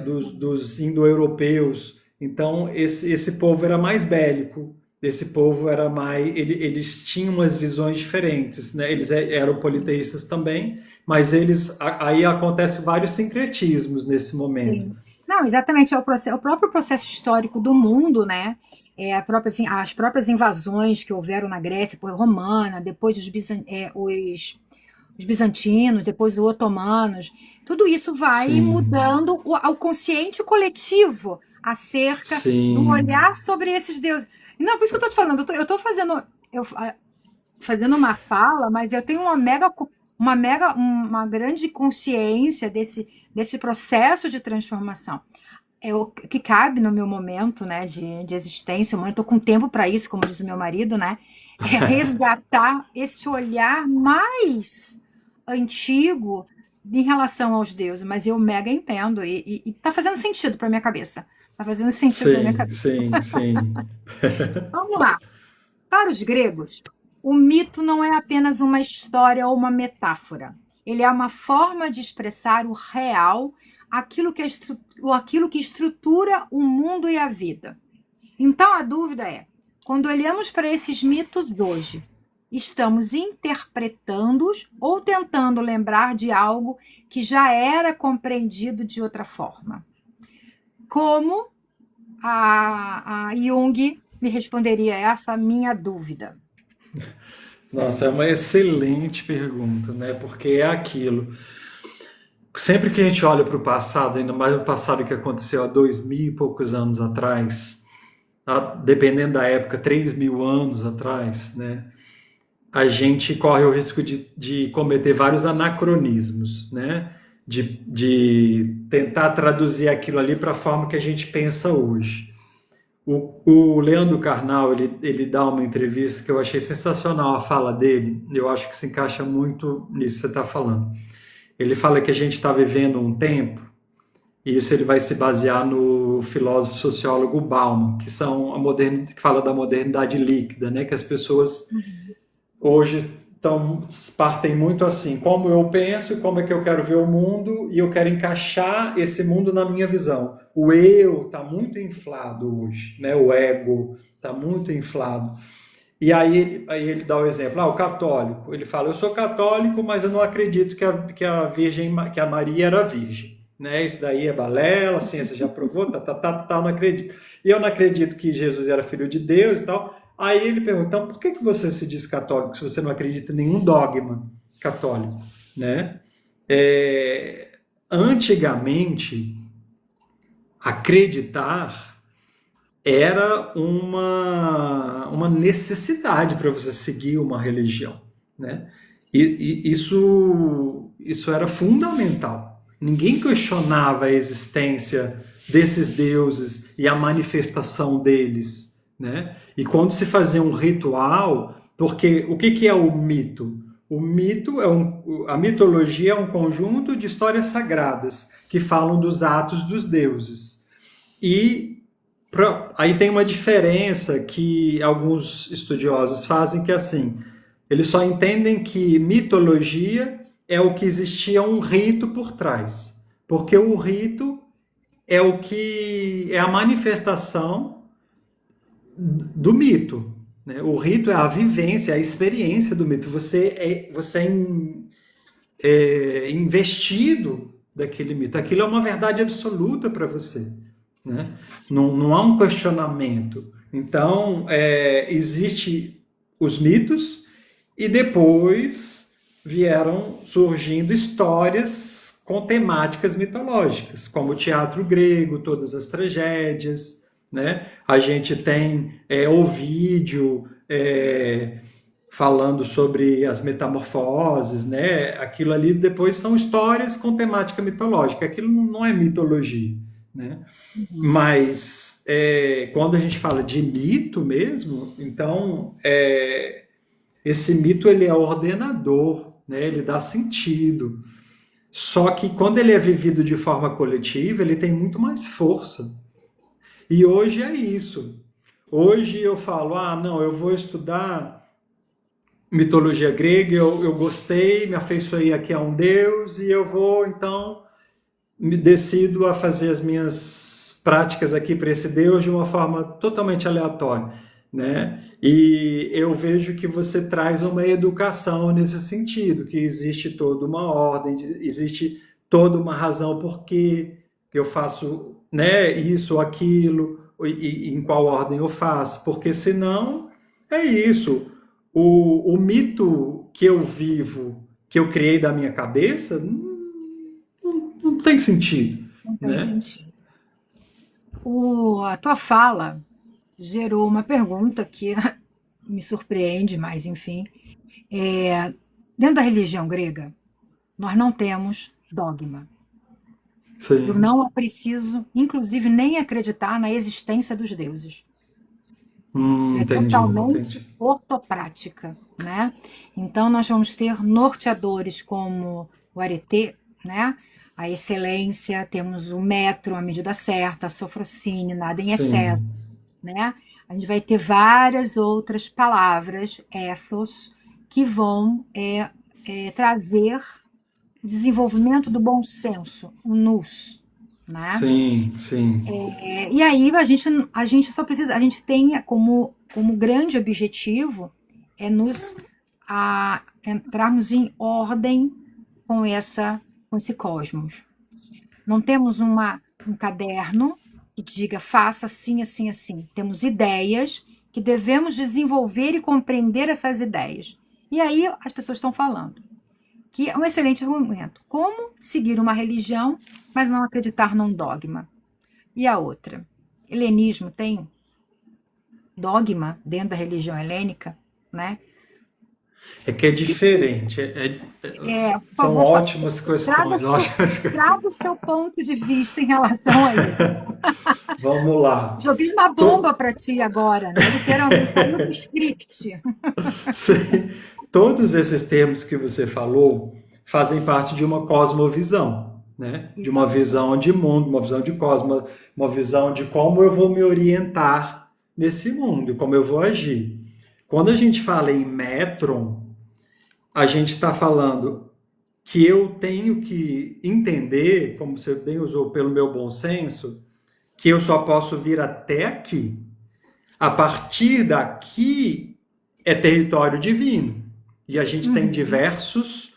Dos indo-europeus. Então, esse povo era mais bélico. Esse povo era mais. Eles tinham umas visões diferentes, né? Eles eram politeístas também, mas aí acontece vários sincretismos nesse momento. Sim. Não, exatamente, o próprio processo histórico do mundo, né? Assim, as próprias invasões que houveram na Grécia, por romana, depois os bizantinos, depois os otomanos, tudo isso vai Sim, mudando o consciente coletivo acerca do sim, olhar sobre esses deuses. Não, por isso que eu estou te falando, eu estou fazendo uma fala, mas eu tenho uma grande consciência desse processo de transformação. É o que cabe no meu momento, né, de existência. Eu estou com tempo para isso, como diz o meu marido, né? É resgatar esse olhar mais antigo em relação aos deuses. Mas eu mega entendo e tá fazendo sentido para minha cabeça. Tá fazendo sentido para minha sim, cabeça. sim, sim. Vamos lá. Para os gregos, o mito não é apenas uma história ou uma metáfora. Ele é uma forma de expressar o real, aquilo que estrutura o mundo e a vida. Então a dúvida é: quando olhamos para esses mitos hoje, estamos interpretando-os ou tentando lembrar de algo que já era compreendido de outra forma? Como a Jung me responderia essa minha dúvida? Nossa, é uma excelente pergunta, né? Porque é aquilo. Sempre que a gente olha para o passado, ainda mais o passado que aconteceu há 2000 e poucos anos atrás, dependendo da época, 3000 anos atrás, né? A gente corre o risco de cometer vários anacronismos, né? De tentar traduzir aquilo ali para a forma que a gente pensa hoje. O Leandro Carnal, ele dá uma entrevista que eu achei sensacional a fala dele, eu acho que se encaixa muito nisso que você está falando. Ele fala que a gente está vivendo um tempo, e isso ele vai se basear no filósofo sociólogo Bauman, que fala da modernidade líquida, né? Que as pessoas hoje partem muito assim, como eu penso e como é que eu quero ver o mundo, e eu quero encaixar esse mundo na minha visão. O eu está muito inflado hoje, né? O ego está muito inflado. E aí ele dá o exemplo, o católico, ele fala, eu sou católico, mas eu não acredito que a Maria era virgem. Né? Isso daí é balela, a ciência já provou, não acredito. E eu não acredito que Jesus era filho de Deus e tal. Aí ele pergunta, então por que você se diz católico se você não acredita em nenhum dogma católico? Né? Antigamente, acreditar era uma necessidade para você seguir uma religião, né? E isso era fundamental. Ninguém questionava a existência desses deuses e a manifestação deles, né? E quando se fazia um ritual, porque o que é o mito? O mito a mitologia é um conjunto de histórias sagradas que falam dos atos dos deuses. E aí tem uma diferença que alguns estudiosos fazem, que é assim, eles só entendem que mitologia é o que existia um rito por trás. Porque o rito é o que é a manifestação do mito. Né? O rito é a vivência, a experiência do mito. Você é investido daquele mito. Aquilo é uma verdade absoluta para você. Né? Não há um questionamento. Então, existe os mitos e depois vieram surgindo histórias com temáticas mitológicas, como o teatro grego, todas as tragédias. Né? A gente tem Ovídio falando sobre as metamorfoses, né? Aquilo ali depois são histórias com temática mitológica. Aquilo não é mitologia. Né? Uhum. Mas quando a gente fala de mito mesmo, então esse mito ele é ordenador, né? Ele dá sentido. Só que quando ele é vivido de forma coletiva, ele tem muito mais força. E hoje é isso. Hoje eu falo, não, eu vou estudar mitologia grega, eu gostei, me afeiçoei aqui a um deus, e eu vou, então, me decido a fazer as minhas práticas aqui para esse Deus de uma forma totalmente aleatória, né? E eu vejo que você traz uma educação nesse sentido, que existe toda uma ordem, existe toda uma razão por que eu faço, né, isso ou aquilo, e em qual ordem eu faço, porque senão é isso. O mito que eu vivo, que eu criei da minha cabeça, não tem sentido, Não tem né? sentido. A tua fala gerou uma pergunta que me surpreende, mas enfim. Dentro da religião grega, nós não temos dogma. Eu Sim. não preciso, inclusive, nem acreditar na existência dos deuses. É Entendi, totalmente entendi. ortoprática, né? Então, nós vamos ter norteadores como o arete, né? A excelência, temos o metro, a medida certa, a sofrosine, nada em excesso, Sim, né? A gente vai ter várias outras palavras, ethos, que vão trazer o desenvolvimento do bom senso, o nous, né? sim, sim, E aí a gente só precisa, a gente tem como grande objetivo nos entrarmos em ordem com esse cosmos. Não temos um caderno que diga faça assim, assim, assim. Temos ideias que devemos desenvolver e compreender essas ideias. E aí as pessoas estão falando que é um excelente argumento. Como seguir uma religião, mas não acreditar num dogma? E a outra? Helenismo tem dogma dentro da religião helênica, né? É que é diferente. Por São favor, ótimas traga questões, ótimas questões. traga o seu ponto de vista em relação a isso. Vamos lá. Joguei uma To- bomba para ti agora, né? Literalmente, saiu do script. Sim, todos esses termos que você falou fazem parte de uma cosmovisão, né? De Isso uma aí. visão de mundo, uma visão de cosmos, uma visão de como eu vou me orientar nesse mundo, como eu vou agir. Quando a gente fala em metron, a gente está falando que eu tenho que entender, como você bem usou pelo meu bom senso, que eu só posso vir até aqui. A partir daqui é território divino. E a gente tem Uhum. diversos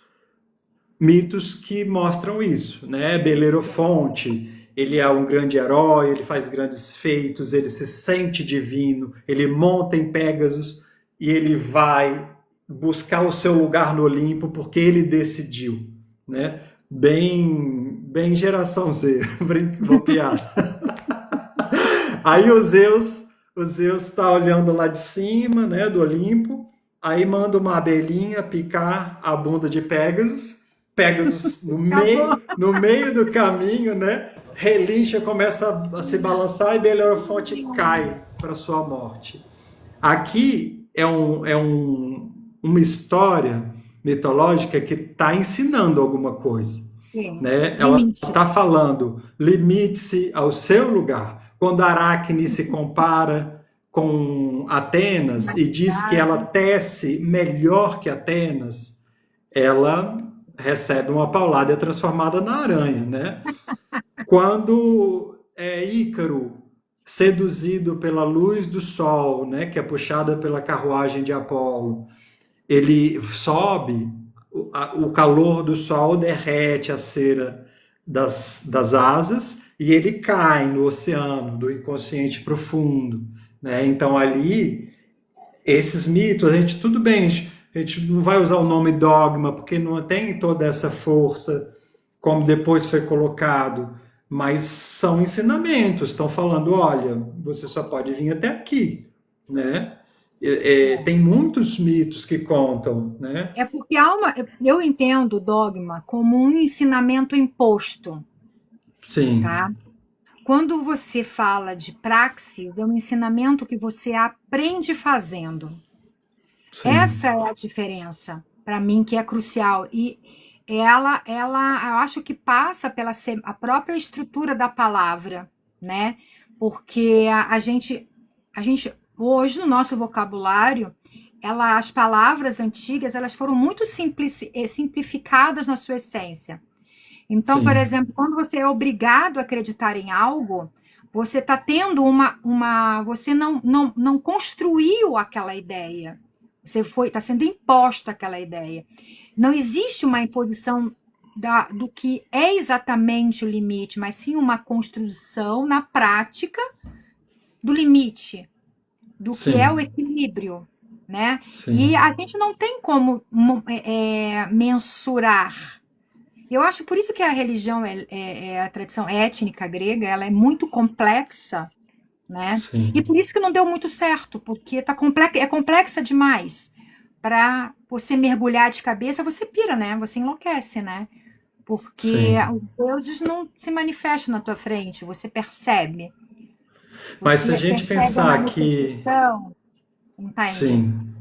mitos que mostram isso, né? Belerofonte, ele é um grande herói, ele faz grandes feitos, ele se sente divino, ele monta em Pégasus e ele vai buscar o seu lugar no Olimpo porque ele decidiu, né? Bem geração Z, vou piada. Aí o Zeus está olhando lá de cima, né, do Olimpo, aí manda uma abelhinha picar a bunda de Pégasus. Pégasus Acabou. no meio do caminho, né, relincha, começa a se balançar e Belerofonte cai para sua morte. Aqui uma história mitológica que está ensinando alguma coisa, Sim. né? Ela Limite. está falando, limite-se ao seu lugar. Quando Aracne se compara com Atenas e diz que ela Verdade. tece melhor que Atenas, ela recebe uma paulada e é transformada na aranha, né? Quando Ícaro, seduzido pela luz do sol, né, que é puxada pela carruagem de Apolo, ele sobe, o calor do sol derrete a cera das asas e ele cai no oceano do inconsciente profundo, né? Então ali esses mitos, a gente tudo bem, a gente não vai usar o nome dogma porque não tem toda essa força como depois foi colocado, mas são ensinamentos, estão falando, olha, você só pode vir até aqui, né? Tem muitos mitos que contam, né? É porque há uma. Eu entendo o dogma como um ensinamento imposto, tá? Sim, Quando você fala de praxis, é um ensinamento que você aprende fazendo. Essa sim, é a diferença, para mim, que é crucial. E eu acho que passa pela a própria estrutura da palavra, né? Porque a gente hoje no nosso vocabulário, as palavras antigas, elas foram muito simplificadas na sua essência. Então, por sim, exemplo, quando você é obrigado a acreditar em algo, você está tendo você não construiu aquela ideia. Está sendo imposta aquela ideia. Não existe uma imposição do que é exatamente o limite, mas sim uma construção na prática do limite, do que é o sim, equilíbrio, né? E sim, a gente não tem como mensurar. Eu acho por isso que a religião, a tradição étnica grega, ela é muito complexa, né? E sim, por isso que não deu muito certo, porque é complexa demais. Para você mergulhar de cabeça, você pira, né? Você enlouquece, né? Porque sim. os deuses não se manifestam na tua frente, você percebe. Mas se a Você gente percebe a pensar que, manifestação, entende? sim,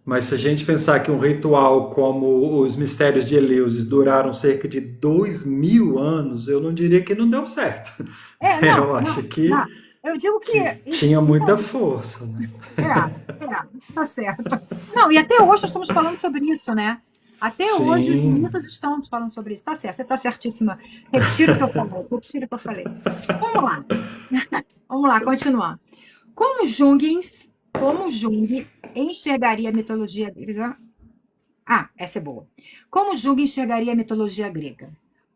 mas se a gente pensar que um ritual como os mistérios de Eleusis duraram cerca de 2000 anos, eu não diria que não deu certo. Não, Eu acho não, não. Eu digo que. que tinha muita Então, força, né? tá certo. Não, e até hoje nós estamos falando sobre isso, né? Até hoje os Sim, mitos estão falando sobre isso. Tá certo, você está certíssima. Retiro o que eu falei, retiro o que eu falei. Vamos lá, vamos lá, continuar. Como Jung enxergaria a mitologia grega? Ah, essa é boa. Como Jung enxergaria a mitologia grega?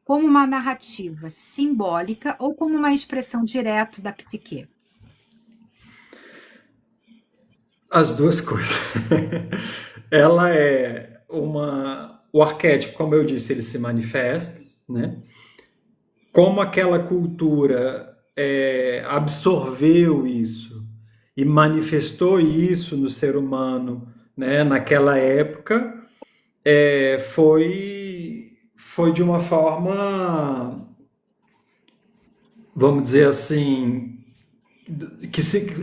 Como uma narrativa simbólica ou como uma expressão direta da psique? As duas coisas. Ela é o arquétipo, como eu disse, ele se manifesta, né? Como aquela cultura absorveu isso e manifestou isso no ser humano, né, naquela época, foi de uma forma, vamos dizer assim,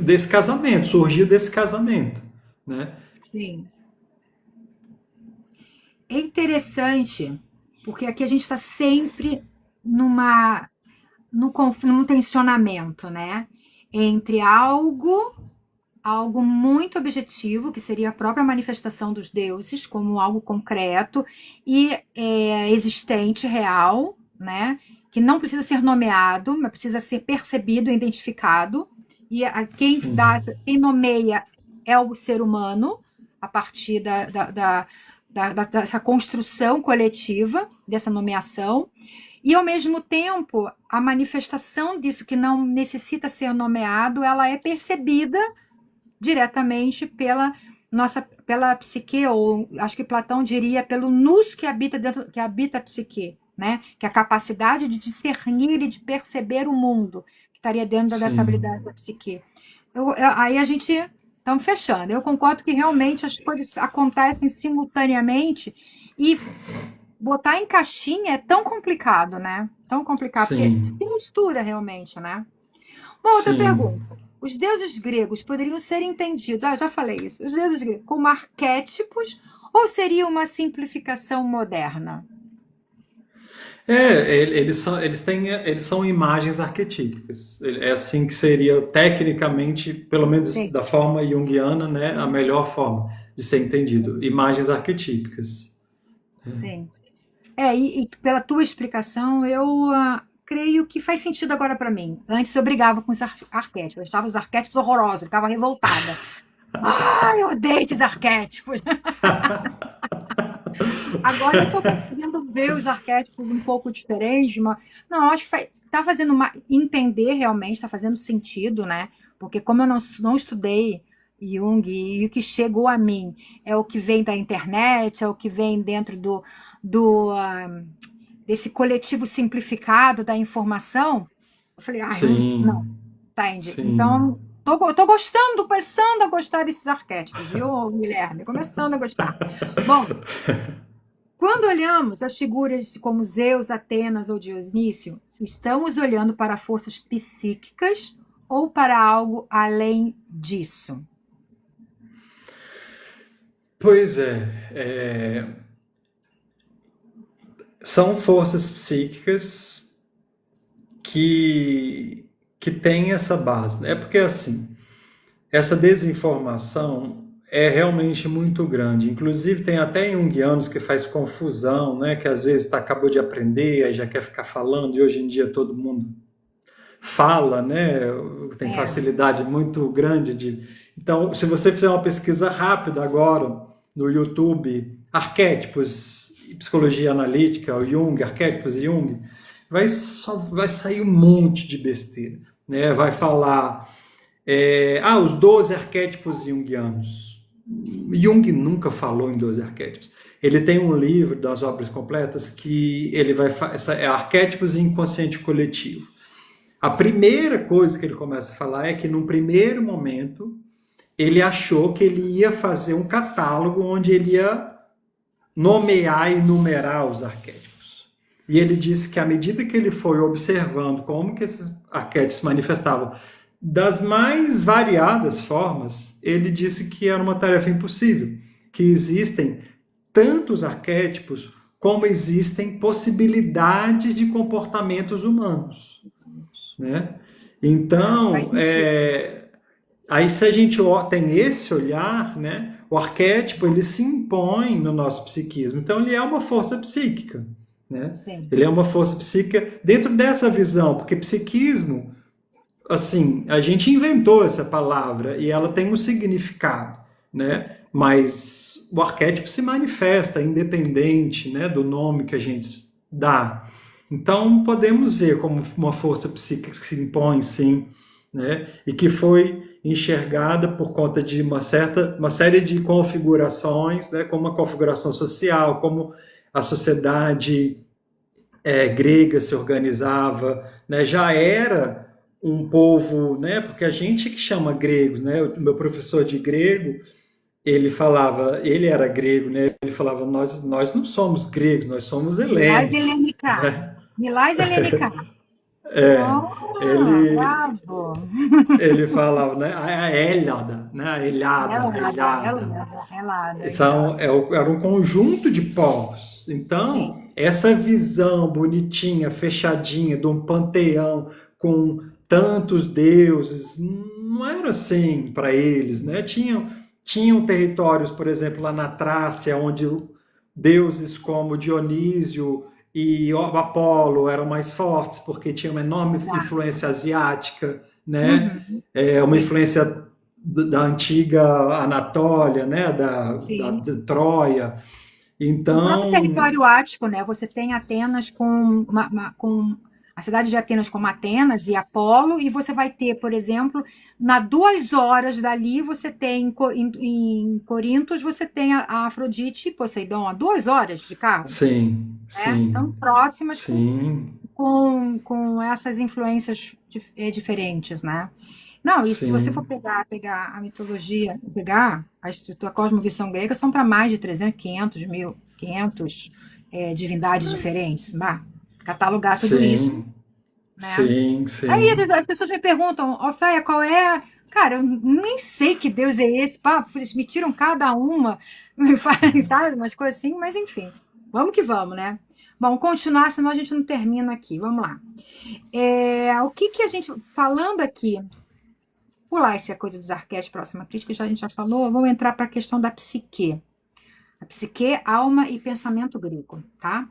desse casamento, surgiu desse casamento, né? Sim. É interessante, porque aqui a gente está sempre numa, num tensionamento, né? Entre algo muito objetivo, que seria a própria manifestação dos deuses, como algo concreto e existente, real, né? Que não precisa ser nomeado, mas precisa ser percebido, identificado. E Sim, quem nomeia é o ser humano, a partir dessa construção coletiva, dessa nomeação. E, ao mesmo tempo, a manifestação disso que não necessita ser nomeado, ela é percebida diretamente pela psique, ou acho que Platão diria pelo nous que habita a psique, né? Que é a capacidade de discernir e de perceber o mundo, que estaria dentro dessa sim, habilidade da psique. Aí a gente estamos fechando. Eu concordo que realmente as coisas acontecem simultaneamente e botar em caixinha é tão complicado, né? Tão complicado, porque se sim, mistura realmente, né? Uma outra sim. pergunta. Os deuses gregos poderiam ser entendidos, já falei isso, os deuses gregos como arquétipos ou seria uma simplificação moderna? Eles são imagens arquetípicas. É assim que seria, tecnicamente, pelo menos Sim, da forma junguiana, né, a melhor forma de ser entendido. Imagens arquetípicas. sim. E pela tua explicação, eu creio que faz sentido agora para mim. Antes eu brigava com os arquétipos, eu achava os arquétipos horrorosos, eu ficava revoltada. Ah, eu odeio esses arquétipos. Agora eu estou conseguindo ver os arquétipos um pouco diferentes, mas não, eu acho que está fazendo entender realmente, está fazendo sentido, né? Porque como eu não estudei Jung e o que chegou a mim é o que vem da internet, é o que vem dentro desse coletivo simplificado da informação, eu falei, ai, não, Sim, entende? sim. Então, tô gostando, começando a gostar desses arquétipos, viu, Guilherme? Começando a gostar. Bom, quando olhamos as figuras como Zeus, Atenas ou Dionísio, estamos olhando para forças psíquicas ou para algo além disso? Pois são forças psíquicas que, que têm essa base. É porque, assim, essa desinformação é realmente muito grande. Inclusive, tem até junguianos que faz confusão, né? Que às vezes acabou de aprender, aí já quer ficar falando, e hoje em dia todo mundo fala, né? Tem É, facilidade muito grande de. Então, se você fizer uma pesquisa rápida agora no YouTube, arquétipos e psicologia analítica, o Jung, arquétipos e Jung, vai sair um monte de besteira, né? Vai falar os 12 arquétipos junguianos. Jung nunca falou em 12 arquétipos. Ele tem um livro das obras completas que ele vai arquétipos e inconsciente coletivo. A primeira coisa que ele começa a falar é que num primeiro momento ele achou que ele ia fazer um catálogo onde ele ia nomear e numerar os arquétipos. E ele disse que à medida que ele foi observando como que esses arquétipos se manifestavam das mais variadas formas, ele disse que era uma tarefa impossível, que existem tantos arquétipos como existem possibilidades de comportamentos humanos, né? faz Então, sentido. aí se a gente tem esse olhar, né, o arquétipo ele se impõe no nosso psiquismo. Então ele é uma força psíquica, né? Sim. Ele é uma força psíquica dentro dessa visão, porque psiquismo, assim, a gente inventou essa palavra e ela tem um significado, né? Mas o arquétipo se manifesta independente, né, do nome que a gente dá. Então podemos ver como uma força psíquica que se impõe, sim, né? E que foi enxergada por conta de uma série de configurações, né? Como a configuração social, como a sociedade grega se organizava, né? Já era um povo, né? Porque a gente que chama gregos, né? O meu professor de grego, ele falava, ele era grego, né? Ele falava, nós não somos gregos, nós somos Milás helenos, Helenica. né? Milás Helenica. Oh, Ele, bravo. ele falava, né? A Hélada, né? A Ilhada. Helada, exato. Era um conjunto de povos. Então, Sim. essa visão bonitinha, fechadinha, de um panteão com tantos deuses, não era assim para eles, né? Tinham territórios, por exemplo, lá na Trácia, onde deuses como Dionísio e o Apolo eram mais fortes, porque tinha uma enorme Exato. influência asiática, né? Uhum. Uma Sim, influência da antiga Anatólia, né? sim. De Troia. No próprio Então, território ático, né, você tem Atenas com a cidade de Atenas como Atenas e Apolo, e você vai ter, por exemplo, na 2 horas dali, você tem em Corintos, você tem a Afrodite e Poseidon, a 2 horas de carro, sim, né? Tão sim, próximas sim, com essas influências diferentes, né? Não, e se você for sim, pegar a mitologia, pegar a estrutura, a cosmovisão grega, são para mais de 300, 500 mil, 500 divindades diferentes, bah, catalogar tudo isso, sim, né? sim, Aí sim. as pessoas me perguntam, ó, Féia, qual é? Cara, eu nem sei que Deus é esse, pá, eles me tiram cada uma, me fazem, sabe, umas coisas assim, mas enfim, vamos que vamos, né? Bom, continuar, senão a gente não termina aqui. Vamos lá. O que que a gente, falando aqui, pular essa coisa dos arquétipos, próxima crítica, já a gente já falou, vamos entrar para a questão da psique. A psique, alma e pensamento grego, tá?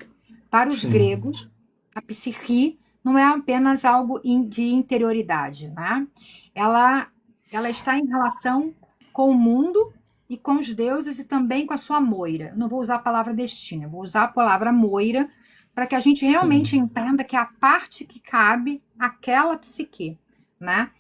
Para os Sim, gregos, a psique não é apenas algo de interioridade, né? Ela, ela está em relação com o mundo e com os deuses e também com a sua moira. Eu não vou usar a palavra destino, eu vou usar a palavra moira para que a gente realmente sim, entenda que é a parte que cabe àquela psique, né?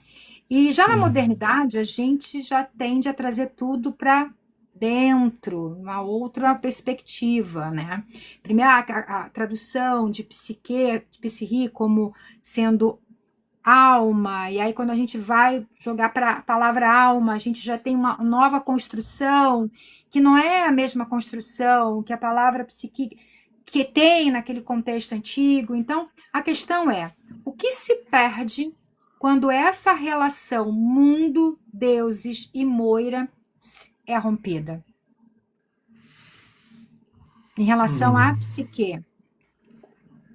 E já na sim, modernidade, a gente já tende a trazer tudo para dentro, uma outra perspectiva, né? Primeiro, a tradução de psique, de psique como sendo alma, e aí quando a gente vai jogar para a palavra alma, a gente já tem uma nova construção, que não é a mesma construção que a palavra psique que tem naquele contexto antigo. Então, a questão é, o que se perde quando essa relação mundo, deuses e moira é rompida? Em relação à psique.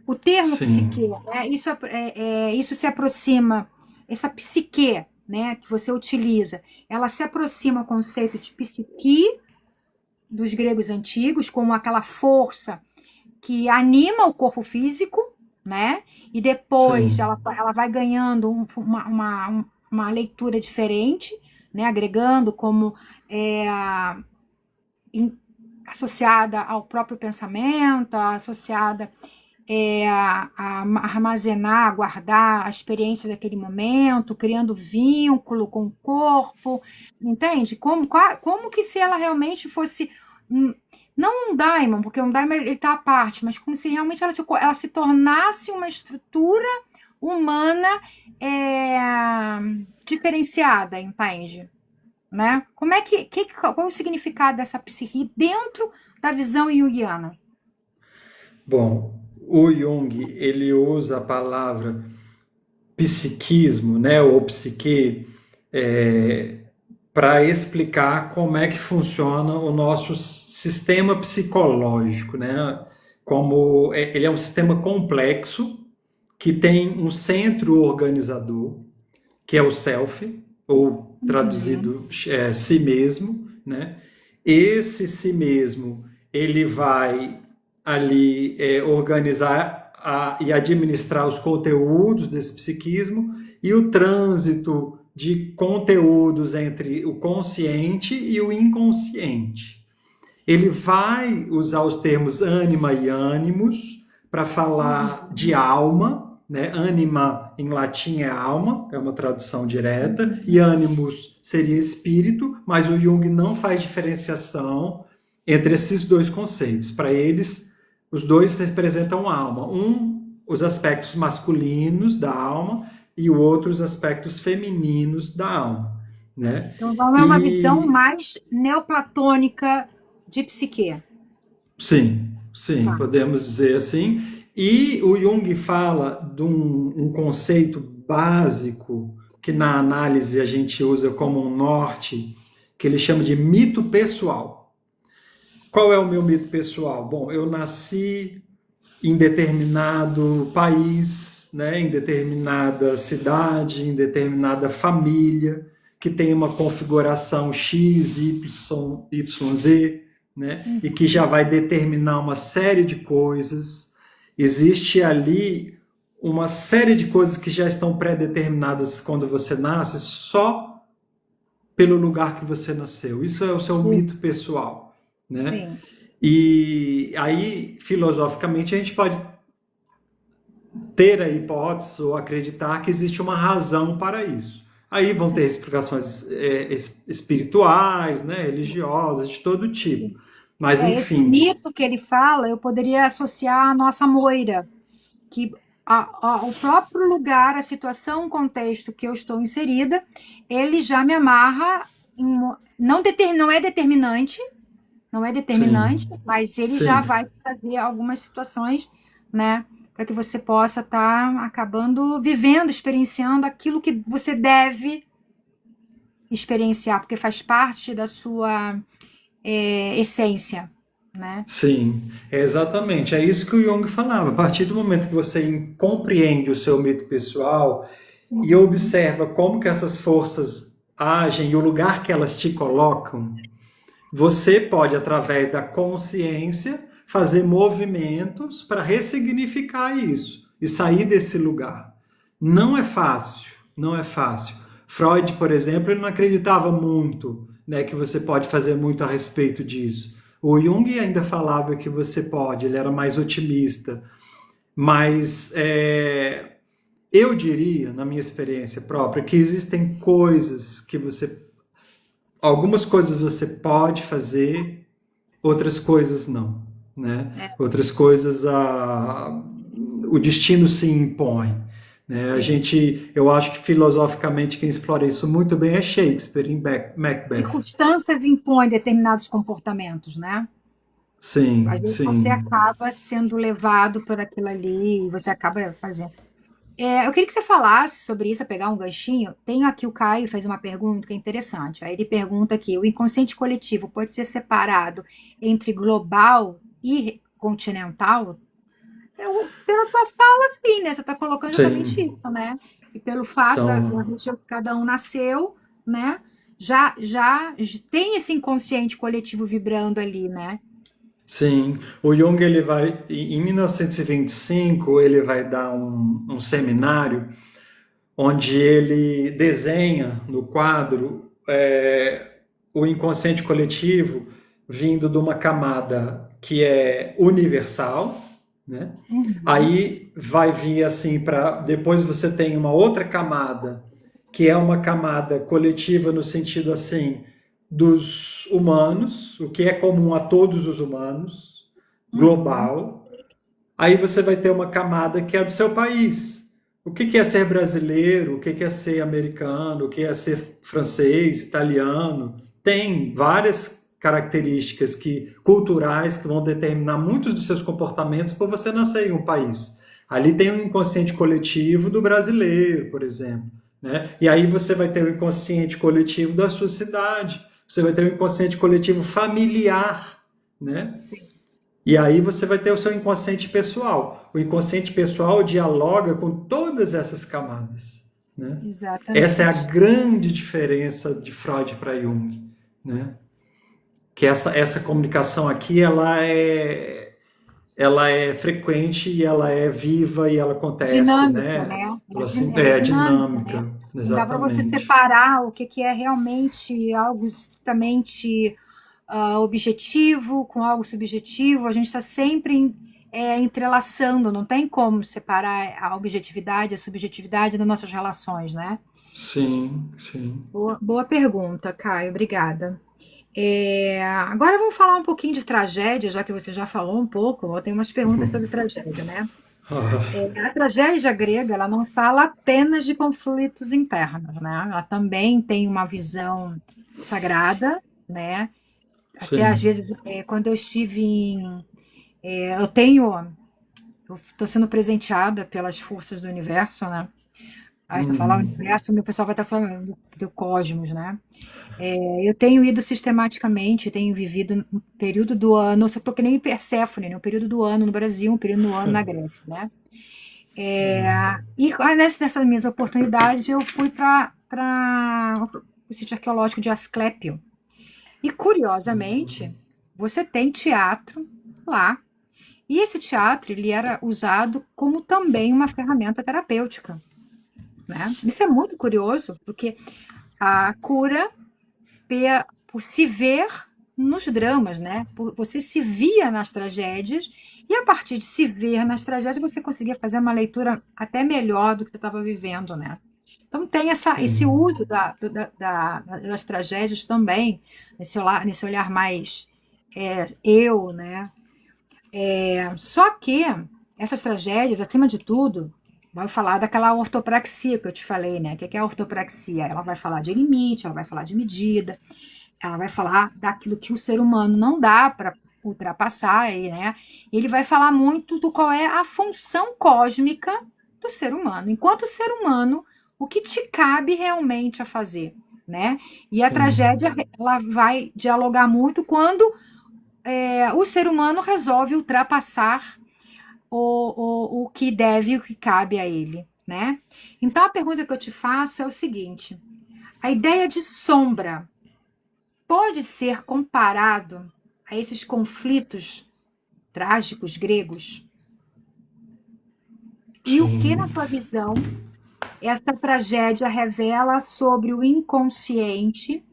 O termo psique, sim, né, isso se aproxima, essa psique, né, que você utiliza, ela se aproxima ao conceito de psique dos gregos antigos, como aquela força que anima o corpo físico, né? E depois sim, ela vai ganhando uma leitura diferente, né? Agregando como é, associada ao próprio pensamento, associada a armazenar, a guardar a experiência daquele momento, criando vínculo com o corpo, entende? Como que se ela realmente fosse não um daimon, porque um daimon ele está à parte, mas como se realmente ela se tornasse uma estrutura humana é, diferenciada, entende? Né? Qual é o significado dessa psique dentro da visão junguiana? Bom, o Jung, ele usa a palavra psiquismo, né, ou psique, para explicar como é que funciona o nosso sistema psicológico, né? Como ele é um sistema complexo que tem um centro organizador, que é o self, ou Uhum. traduzido si mesmo, né? Esse si mesmo, ele vai ali organizar e administrar os conteúdos desse psiquismo e o trânsito de conteúdos entre o consciente e o inconsciente. Ele vai usar os termos ânima e ânimos para falar de alma, né? Ânima em latim é alma, é uma tradução direta, e animus seria espírito, mas o Jung não faz diferenciação entre esses dois conceitos. Para eles, os dois representam alma. Um, os aspectos masculinos da alma, e o outro, os aspectos femininos da alma, né? Então, é uma visão E mais neoplatônica de psique. sim, sim, Tá. podemos dizer assim. E o Jung fala de um conceito básico que na análise a gente usa como um norte, que ele chama de mito pessoal. Qual é o meu mito pessoal? Bom, eu nasci em determinado país, né, em determinada cidade, em determinada família, que tem uma configuração X, Y, Z, né, e que já vai determinar uma série de coisas. Existe ali uma série de coisas que já estão pré-determinadas quando você nasce, só pelo lugar que você nasceu. Isso é o seu Sim, mito pessoal, né? sim, E aí, filosoficamente, a gente pode ter a hipótese ou acreditar que existe uma razão para isso. Aí vão ter sim. explicações espirituais, né, religiosas, de todo tipo. Mas, Esse enfim, mito que ele fala, eu poderia associar à nossa Moira, que o próprio lugar, a situação, o contexto que eu estou inserida, ele já me amarra, não é determinante, não é determinante, sim, mas ele já sim. vai trazer algumas situações, né, para que você possa estar acabando vivendo, experienciando aquilo que você deve experienciar, porque faz parte da sua essência, né? Sim, exatamente. É isso que o Jung falava. A partir do momento que você compreende o seu mito pessoal e Uhum. observa como que essas forças agem e o lugar que elas te colocam, você pode, através da consciência, fazer movimentos para ressignificar isso e sair desse lugar. Não é fácil, não é fácil. Freud, por exemplo, ele não acreditava muito, né, que você pode fazer muito a respeito disso. O Jung ainda falava que você pode, ele era mais otimista. Mas eu diria, na minha experiência própria, que existem coisas que você. Algumas coisas você pode fazer, outras coisas não, né? É, Outras coisas o destino se impõe, né? sim. Eu acho que filosoficamente quem explora isso muito bem é Shakespeare em Macbeth. Circunstâncias impõem determinados comportamentos, né? Às Sim, vezes você sim, acaba sendo levado por aquilo ali e você acaba fazendo. Eu queria que você falasse sobre isso, a pegar um ganchinho. Tem aqui o Caio fez uma pergunta que é interessante. Aí ele pergunta aqui: o inconsciente coletivo pode ser separado entre global e continental? Pela tua fala, sim, né? Você está colocando exatamente sim. isso, né? E pelo fato da São, região que cada um nasceu, né? Já tem esse inconsciente coletivo vibrando ali, né? sim. O Jung ele vai em 1925 ele vai dar um seminário onde ele desenha no quadro o inconsciente coletivo vindo de uma camada que é universal, né? Uhum, Aí vai vir assim para depois você tem uma outra camada que é uma camada coletiva no sentido assim dos humanos, o que é comum a todos os humanos, uhum, global. Aí você vai ter uma camada que é do seu país. O que é ser brasileiro? O que é ser americano? O que é ser francês, italiano? Tem várias características culturais que vão determinar muitos dos seus comportamentos por você nascer em um país. Ali tem um inconsciente coletivo do brasileiro, por exemplo. Né? E aí você vai ter o inconsciente coletivo da sua cidade. Você vai ter o inconsciente coletivo familiar. Né? sim, E aí você vai ter o seu inconsciente pessoal. O inconsciente pessoal dialoga com todas essas camadas. Né? Essa é a exatamente. grande diferença de Freud para Jung. Né? Que essa comunicação aqui ela é frequente e ela é viva e ela acontece. Dinâmica, Né? né? Ela assim, Ela é é dinâmica, né? dinâmica, Não dá para você exatamente. separar o que, que é realmente algo estritamente objetivo com algo subjetivo. A gente está sempre entrelaçando, não tem como separar a objetividade e a subjetividade das nossas relações, né? Sim, sim. Boa pergunta, Caio, obrigada. Agora vamos falar um pouquinho de tragédia, já que você já falou um pouco. Eu tenho umas perguntas sobre tragédia, né? Ah, A tragédia grega, ela não fala apenas de conflitos internos, né? Ela também tem uma visão sagrada, né? Até às sim. vezes, quando eu estive em, eu tenho, eu estou sendo presenteada pelas forças do universo, né? Aí, se eu falar Uhum. universo, o pessoal vai estar falando do cosmos, né? Eu tenho ido sistematicamente, tenho vivido um período do ano, eu estou que nem Perséfone, né? Um período do ano no Brasil, um período do ano na Grécia, né? Nessas minhas oportunidades, eu fui para o sítio arqueológico de Asclépio. E, curiosamente, você tem teatro lá. E esse teatro ele era usado como também uma ferramenta terapêutica, né? Isso é muito curioso, porque a cura por se ver nos dramas, né? Você se via nas tragédias e a partir de se ver nas tragédias você conseguia fazer uma leitura até melhor do que você estava vivendo, né? Então tem esse Sim, uso das tragédias também, nesse olhar mais eu, né? Só que essas tragédias, acima de tudo, vai falar daquela ortopraxia que eu te falei, né? O que é a ortopraxia? Ela vai falar de limite, ela vai falar de medida, ela vai falar daquilo que o ser humano não dá para ultrapassar, aí, né? Ele vai falar muito do qual é a função cósmica do ser humano. Enquanto ser humano, o que te cabe realmente a fazer, né? E a sim, tragédia ela vai dialogar muito quando o ser humano resolve ultrapassar o que deve, o que cabe a ele, né? Então a pergunta que eu te faço é o seguinte: a ideia de sombra pode ser comparado a esses conflitos trágicos gregos? E o que, sim. na tua visão, essa tragédia revela sobre o inconsciente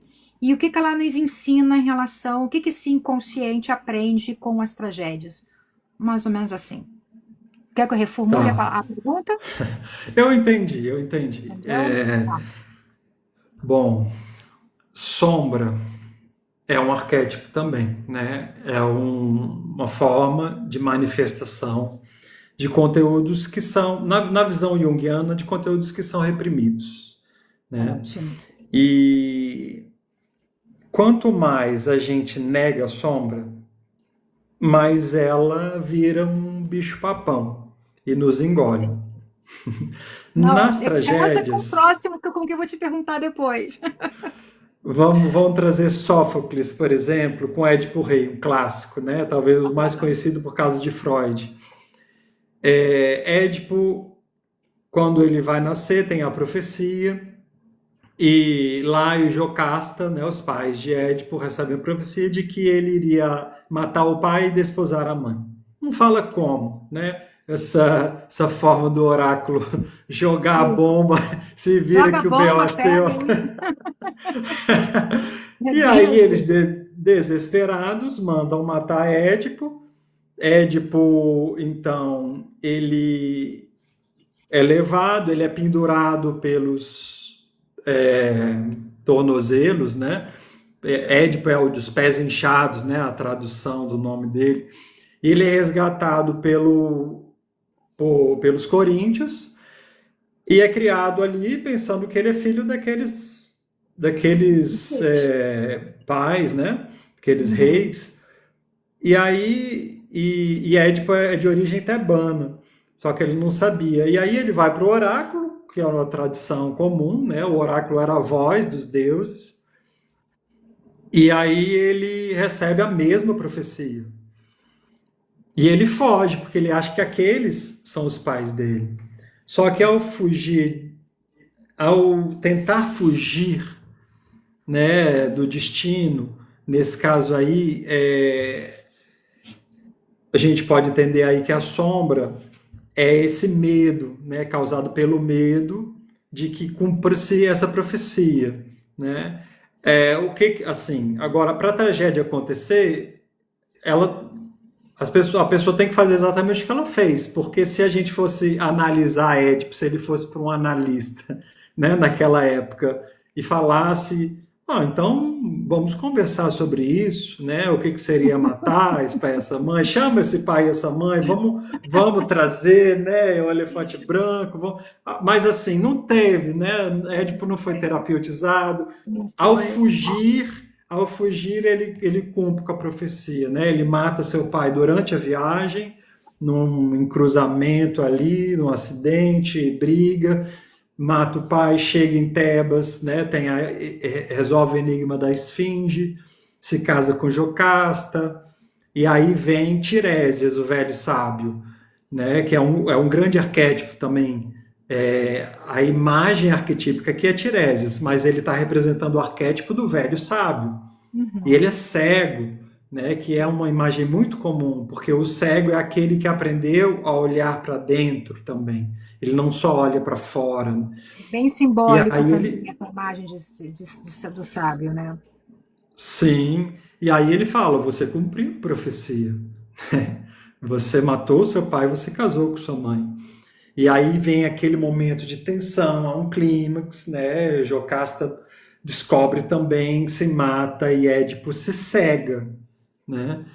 e o que ela nos ensina em relação, o que esse inconsciente aprende com as tragédias? Mais ou menos assim. Quer que eu reformule Tá. a pergunta? Eu entendi, eu entendi. Entendeu? Tá. Bom, sombra é um arquétipo também, né? É uma forma de manifestação de conteúdos que são, na visão junguiana, de conteúdos que são reprimidos, né? Ótimo. E quanto mais a gente nega a sombra, mais ela vira um bicho-papão e nos engole. Não, Nas casa com o tragédias, próximo com o que eu vou te perguntar depois. vamos trazer Sófocles, por exemplo, com Édipo Rei, um clássico, né? Talvez o mais conhecido por causa de Freud. Édipo, quando ele vai nascer, tem a profecia, e Laio e Jocasta, né, os pais de Édipo, recebem a profecia de que ele iria matar o pai e desposar a mãe. Não fala como, né? Essa forma do oráculo jogar a Sim. bomba, se vira Joga a que o B.O. bomba, é seu. pega aí. É E bem aí eles, assim. desesperados, mandam matar Édipo. Édipo, então, ele é levado, ele é pendurado pelos tornozelos, né? Édipo é o dos pés inchados, né? A tradução do nome dele. Ele é resgatado pelos coríntios e é criado ali pensando que ele é filho daqueles pais, né? Aqueles Uhum. reis. E aí, Édipo é de origem tebana, só que ele não sabia. E aí ele vai para o oráculo, que é uma tradição comum, né? O oráculo era a voz dos deuses, e aí ele recebe a mesma profecia. E ele foge, porque ele acha que aqueles são os pais dele. Só que ao fugir, ao tentar fugir, né, do destino, nesse caso aí, a gente pode entender aí que a sombra é esse medo, né, causado pelo medo de que cumpra-se essa profecia, né? O que assim, agora para a tragédia acontecer, ela a pessoa tem que fazer exatamente o que ela fez, porque se a gente fosse analisar Édipo, se ele fosse para um analista, né, naquela época, e falasse, então vamos conversar sobre isso, né, o que que seria matar esse pai e essa mãe, chama esse pai e essa mãe, vamos trazer, né, o elefante branco, mas assim, não teve, né, Édipo não foi terapeutizado, Não ao foi. fugir, ao fugir, ele cumpre com a profecia, né? Ele mata seu pai durante a viagem, num encruzamento ali, num acidente, briga, mata o pai, chega em Tebas, né? Resolve o enigma da esfinge, se casa com Jocasta, e aí vem Tiresias, o velho sábio, né? Que é um grande arquétipo também. A imagem arquetípica aqui é Tiresias, mas ele está representando o arquétipo do velho sábio. E Uhum. ele é cego, né? Que é uma imagem muito comum, porque o cego é aquele que aprendeu a olhar para dentro também. Ele não só olha para fora. Bem E simbólico aí também ele, essa imagem do sábio, né? sim, e aí ele fala: você cumpriu a profecia. Você matou seu pai, você casou com sua mãe. E aí vem aquele momento de tensão, há um clímax, né? Jocasta descobre também, se mata e Édipo se cega, né?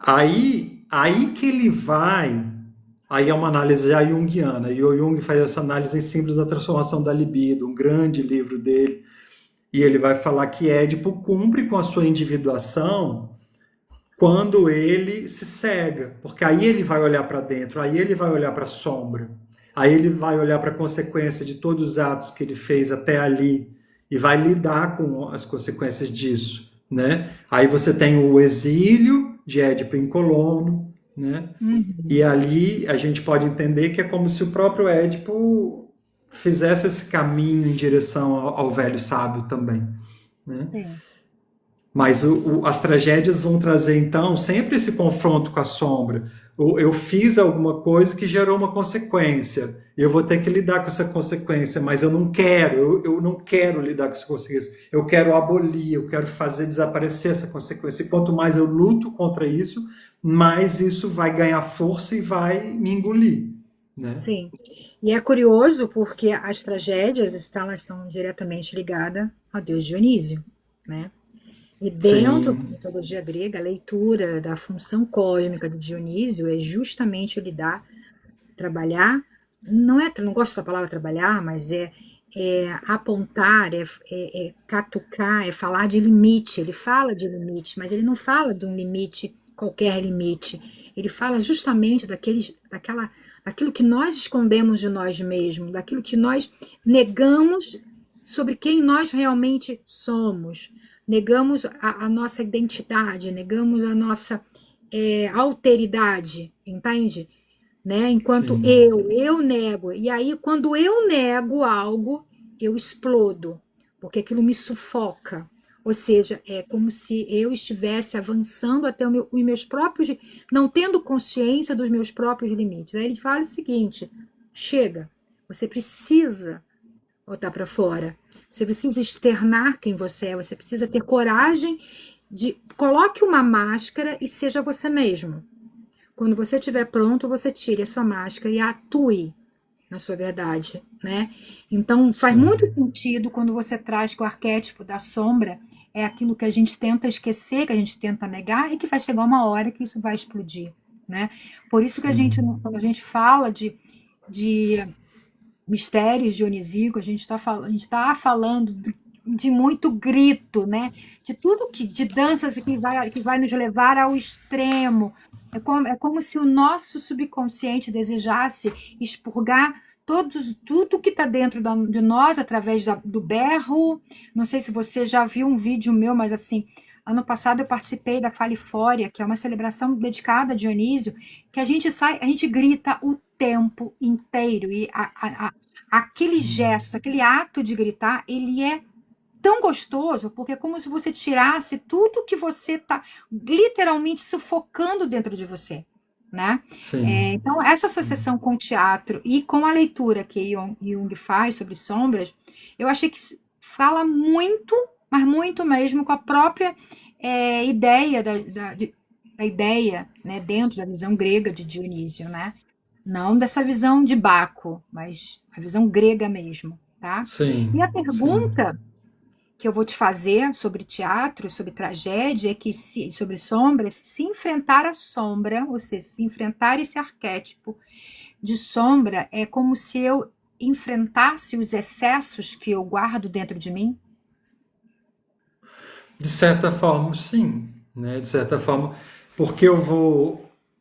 Aí que ele vai, aí é uma análise já junguiana, e o Jung faz essa análise em Símbolos da Transformação da Libido, um grande livro dele, e ele vai falar que Édipo cumpre com a sua individuação quando ele se cega, porque aí ele vai olhar para dentro, aí ele vai olhar para a sombra, aí ele vai olhar para a consequência de todos os atos que ele fez até ali e vai lidar com as consequências disso, né? Aí você tem o exílio de Édipo em Colono, né? E Uhum. ali a gente pode entender que é como se o próprio Édipo fizesse esse caminho em direção ao velho sábio também, né? Sim. Mas as tragédias vão trazer, então, sempre esse confronto com a sombra. Eu fiz alguma coisa que gerou uma consequência. Eu vou ter que lidar com essa consequência, mas eu não quero, eu não quero lidar com essa consequência. Eu quero abolir, eu quero fazer desaparecer essa consequência. E quanto mais eu luto contra isso, mais isso vai ganhar força e vai me engolir, né? Sim. E é curioso porque as tragédias elas estão diretamente ligadas ao deus Dionísio, né? E dentro da Sim, mitologia grega, a leitura da função cósmica de Dionísio é justamente lidar, trabalhar, não gosto dessa palavra trabalhar, mas é apontar, catucar, é falar de limite. Ele fala de limite, mas ele não fala de um limite, qualquer limite. Ele fala justamente daquilo que nós escondemos de nós mesmos, daquilo que nós negamos sobre quem nós realmente somos. Negamos a nossa identidade, negamos a nossa alteridade, entende? Né? Enquanto sim, eu nego. E aí, quando eu nego algo, eu explodo, porque aquilo me sufoca. Ou seja, é como se eu estivesse avançando até os meus próprios, não tendo consciência dos meus próprios limites. Aí ele fala o seguinte: chega, você precisa botar para fora, você precisa externar quem você precisa ter coragem de coloque uma máscara e seja você mesmo. Quando você estiver pronto, você tire a sua máscara e atue na sua verdade, né? Então, faz muito sim, sentido quando você traz que o arquétipo da sombra é aquilo que a gente tenta esquecer, que a gente tenta negar e que vai chegar uma hora que isso vai explodir, né? Por isso que sim, quando a gente fala de mistérios dionisíacos, a gente tá falando de muito grito, né? De tudo de danças que vai nos levar ao extremo. É como se o nosso subconsciente desejasse expurgar tudo que está dentro de nós através do berro. Não sei se você já viu um vídeo meu, mas assim, ano passado eu participei da Falifória, que é uma celebração dedicada a Dionísio, que a gente grita o tempo inteiro e aquele sim, gesto, aquele ato de gritar, ele é tão gostoso, porque é como se você tirasse tudo que você está literalmente sufocando dentro de você, né? sim, Então, essa sim. associação com o teatro e com a leitura que Jung faz sobre sombras, eu achei que fala muito, mas muito mesmo com a própria ideia a ideia, né, dentro da visão grega de Dionísio, né? Não dessa visão de Baco, mas a visão grega mesmo, tá? E a Sim, sim. pergunta que eu vou te fazer sobre teatro, sobre tragédia, é que sobre sombras, se enfrentar a sombra, ou seja, se enfrentar esse arquétipo de sombra, é como se eu enfrentasse os excessos que eu guardo dentro de mim? De certa forma, sim, né? De certa forma, porque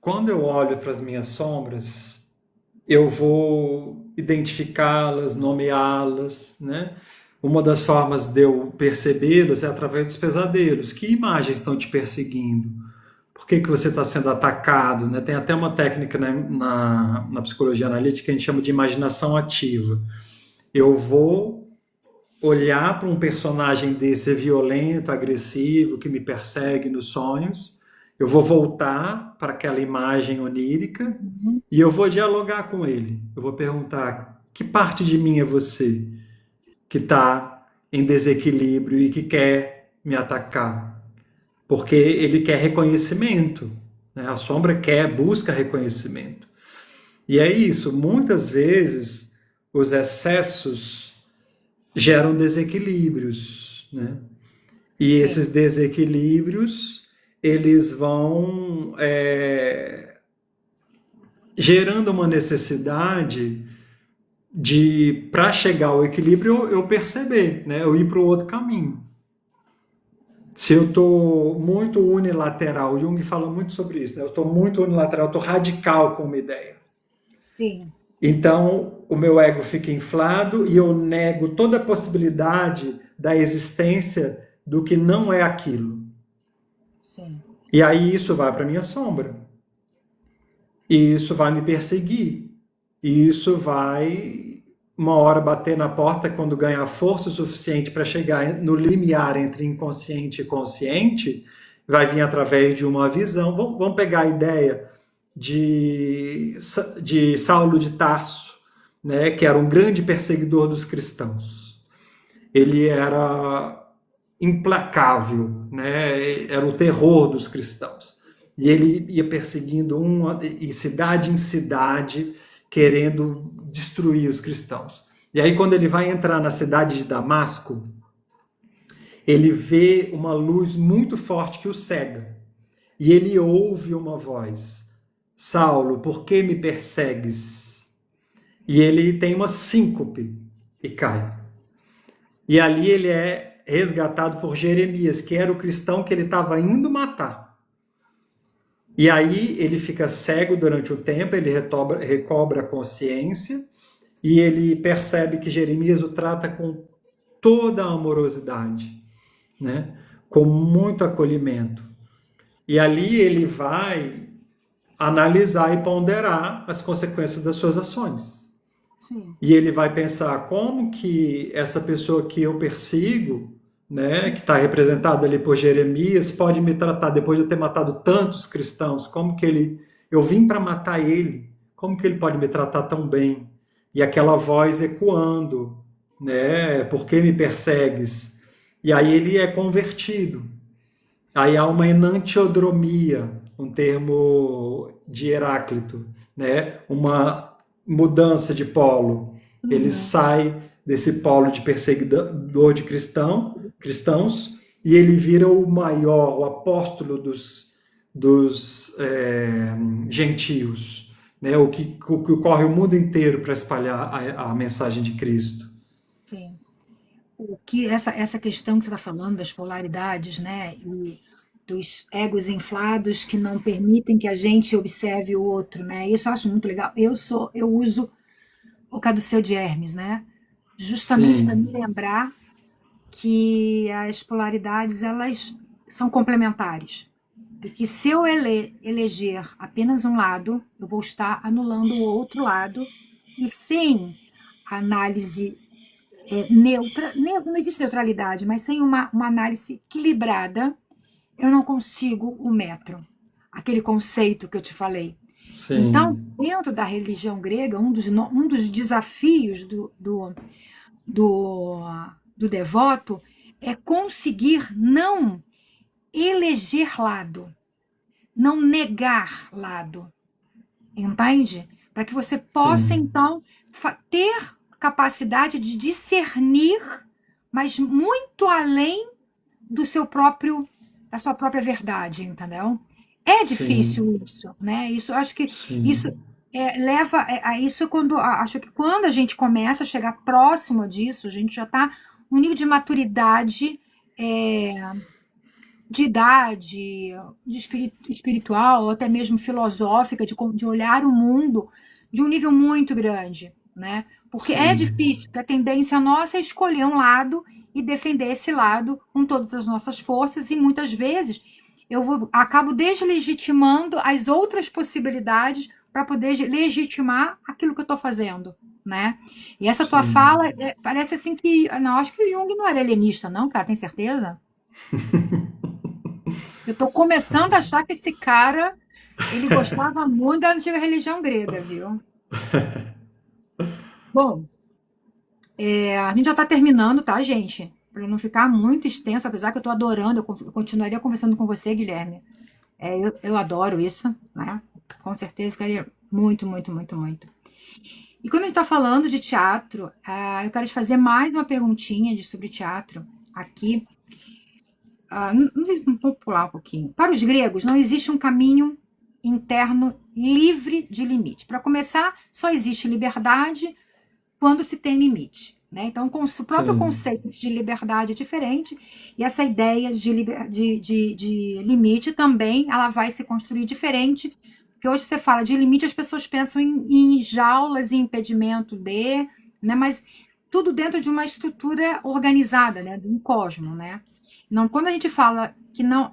quando eu olho para as minhas sombras, eu vou identificá-las, nomeá-las, né? Uma das formas de eu percebê-las é através dos pesadelos. Que imagens estão te perseguindo? Por que que você está sendo atacado? Né? Tem até uma técnica, né, na psicologia analítica que a gente chama de imaginação ativa. Eu vou olhar para um personagem desse violento, agressivo, que me persegue nos sonhos, eu vou voltar para aquela imagem onírica Uhum. e eu vou dialogar com ele. Eu vou perguntar: que parte de mim é você que está em desequilíbrio e que quer me atacar? Porque ele quer reconhecimento, né? A sombra busca reconhecimento. E é isso, muitas vezes os excessos geram desequilíbrios, né? E esses Sim, desequilíbrios, eles vão gerando uma necessidade de, para chegar ao equilíbrio, eu perceber, né? Eu ir para o outro caminho. Se eu estou muito unilateral, Jung fala muito sobre isso, né? Eu estou muito unilateral, eu estou radical com uma ideia. sim, Então, o meu ego fica inflado e eu nego toda a possibilidade da existência do que não é aquilo. sim, E aí isso vai para minha sombra. E isso vai me perseguir. E isso vai, uma hora, bater na porta quando ganhar força suficiente para chegar no limiar entre inconsciente e consciente, vai vir através de uma visão. Vamos pegar a ideia de Saulo de Tarso, né, que era um grande perseguidor dos cristãos. Ele era implacável, né, era o terror dos cristãos. E ele ia perseguindo cidade em cidade, querendo destruir os cristãos. E aí, quando ele vai entrar na cidade de Damasco, ele vê uma luz muito forte que o cega. E ele ouve uma voz: Saulo, por que me persegues? E ele tem uma síncope e cai. E ali ele é resgatado por Jeremias, que era o cristão que ele estava indo matar. E aí ele fica cego durante o tempo, ele recobra a consciência e ele percebe que Jeremias o trata com toda a amorosidade, né? Com muito acolhimento. E ali ele vai analisar e ponderar as consequências das suas ações. sim. E ele vai pensar como que essa pessoa que eu persigo, né, que está representada ali por Jeremias, pode me tratar depois de eu ter matado tantos cristãos, como que eu vim para matar ele, como que ele pode me tratar tão bem? E aquela voz ecoando, né, por que me persegues? E aí ele é convertido. Aí há uma enantiodromia, um termo de Heráclito, né? Uma mudança de polo. Ele Uhum. sai desse polo de perseguidor de cristãos e ele vira o maior, o apóstolo dos gentios, né? O que corre o mundo inteiro para espalhar a mensagem de Cristo. Sim. O que essa questão que você está falando das polaridades, né, e dos egos inflados que não permitem que a gente observe o outro, né? Isso eu acho muito legal. Eu uso o caduceu de Hermes, né? Justamente para Sim, me lembrar que as polaridades elas são complementares. E que se eu eleger apenas um lado, eu vou estar anulando o outro lado, e sem análise neutra, não existe neutralidade, mas sem uma análise equilibrada, eu não consigo o metro, aquele conceito que eu te falei. Então, sim, dentro da religião grega, um dos desafios do, do devoto é conseguir não eleger lado, não negar lado, entende? Para que você possa, Sim, então, ter capacidade de discernir, mas muito além do seu próprio, da sua própria verdade, entendeu? É sim, difícil isso, né? Isso, eu acho que isso sim, leva a isso quando acho que quando a gente começa a chegar próximo disso, a gente já está um nível de maturidade, é, de idade, de espiritual, ou até mesmo filosófica, de olhar o mundo de um nível muito grande, né? Porque é sim. difícil, porque a tendência nossa é escolher um lado e defender esse lado com todas as nossas forças, e muitas vezes acabo deslegitimando as outras possibilidades para poder legitimar aquilo que eu estou fazendo, né? E essa tua Sim. fala parece assim que, não, acho que o Jung não era alienista, não, cara, tem certeza? Eu estou começando a achar que esse cara, ele gostava muito da antiga religião grega, viu? Bom, a gente já está terminando, tá, gente? Para não ficar muito extenso, apesar que eu estou adorando, eu continuaria conversando com você, Guilherme. Eu adoro isso, né? Com certeza ficaria muito, muito, muito, muito. E quando a gente está falando de teatro, eu quero te fazer mais uma perguntinha sobre teatro aqui. Não sei se vou pular um pouquinho. Para os gregos, não existe um caminho interno livre de limite. Para começar, só existe liberdade quando se tem limite. Né? Então, o próprio Sim, conceito de liberdade é diferente, e essa ideia de limite também ela vai se construir diferente, porque hoje você fala de limite, as pessoas pensam em jaulas e impedimento né? Mas tudo dentro de uma estrutura organizada, né? De um cosmo, né? Não, quando a gente fala que não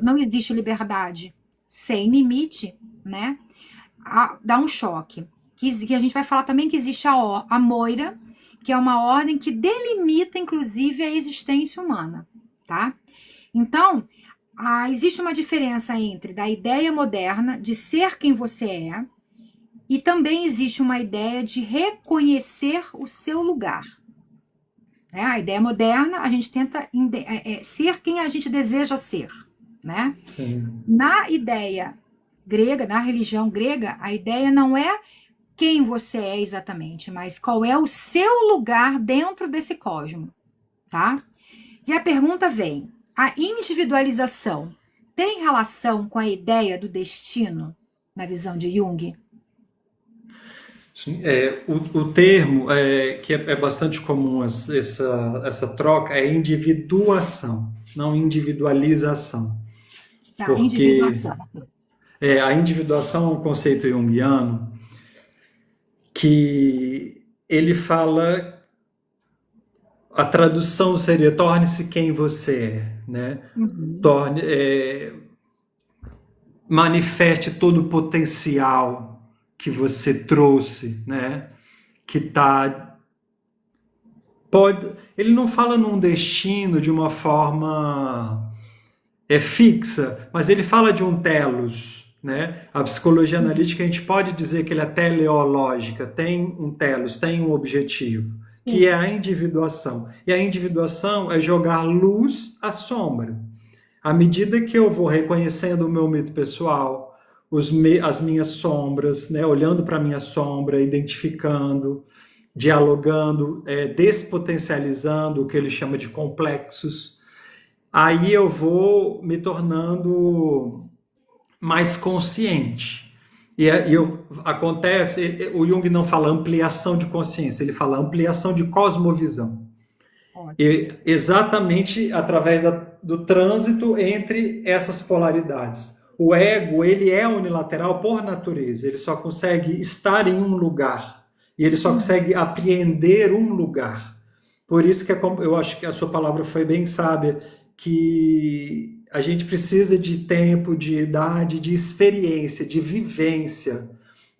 não existe liberdade sem limite, né? Dá um choque. Que a gente vai falar também que existe a moira, que é uma ordem que delimita, inclusive, a existência humana, tá? Então, existe uma diferença entre da ideia moderna de ser quem você é, e também existe uma ideia de reconhecer o seu lugar. Né? A ideia moderna, a gente tenta ser quem a gente deseja ser, né? sim. Na ideia grega, na religião grega, a ideia não é quem você é exatamente, mas qual é o seu lugar dentro desse cosmo, tá? E a pergunta vem: a individualização tem relação com a ideia do destino na visão de Jung? Sim, o termo que é bastante comum essa troca é individuação, não individualização, Tá, porque individuação. a individuação é um conceito junguiano que ele fala, a tradução seria torne-se quem você é, né? Uhum. Torne, manifeste todo o potencial que você trouxe, né? Que tá pode, ele não fala num destino de uma forma fixa, mas ele fala de um telos, né? A psicologia analítica a gente pode dizer que ele é teleológica, tem um telos, tem um objetivo, que é Sim. a individuação. E a individuação é jogar luz à sombra. À medida que eu vou reconhecendo o meu mito pessoal, as minhas sombras, né? Olhando para a minha sombra, identificando, dialogando, despotencializando o que ele chama de complexos, aí eu vou me tornando mais consciente. Acontece, o Jung não fala ampliação de consciência, ele fala ampliação de cosmovisão. E Ótimo. exatamente através do trânsito entre essas polaridades. O ego, ele é unilateral por natureza, ele só consegue estar em um lugar, e ele só Uhum. consegue apreender um lugar. Por isso que eu acho que a sua palavra foi bem sábia, que a gente precisa de tempo, de idade, de experiência, de vivência,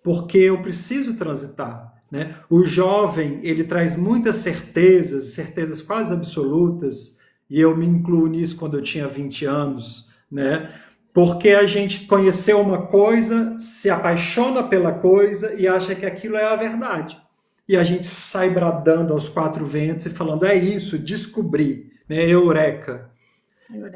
porque eu preciso transitar. Né? O jovem, ele traz muitas certezas, certezas quase absolutas, e eu me incluo nisso quando eu tinha 20 anos, né? Porque a gente conheceu uma coisa, se apaixona pela coisa e acha que aquilo é a verdade. E a gente sai bradando aos quatro ventos e falando, é isso, descobri, né? Eureka.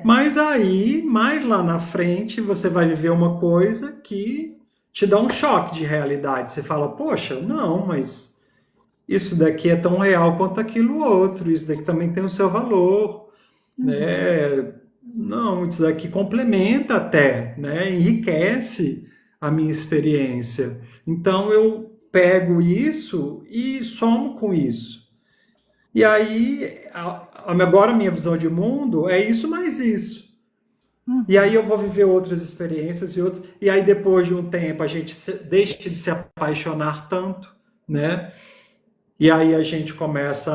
Mas aí, mais lá na frente, você vai viver uma coisa que te dá um choque de realidade. Você fala, poxa, não, mas isso daqui é tão real quanto aquilo outro, isso daqui também tem o seu valor, Uhum. né? Não, isso daqui complementa até, né? Enriquece a minha experiência. Então eu pego isso e somo com isso. E aí, agora a minha visão de mundo é isso mais isso. E aí Uhum. eu vou viver outras experiências e outras. E aí depois de um tempo a gente deixa de se apaixonar tanto, né? E aí a gente começa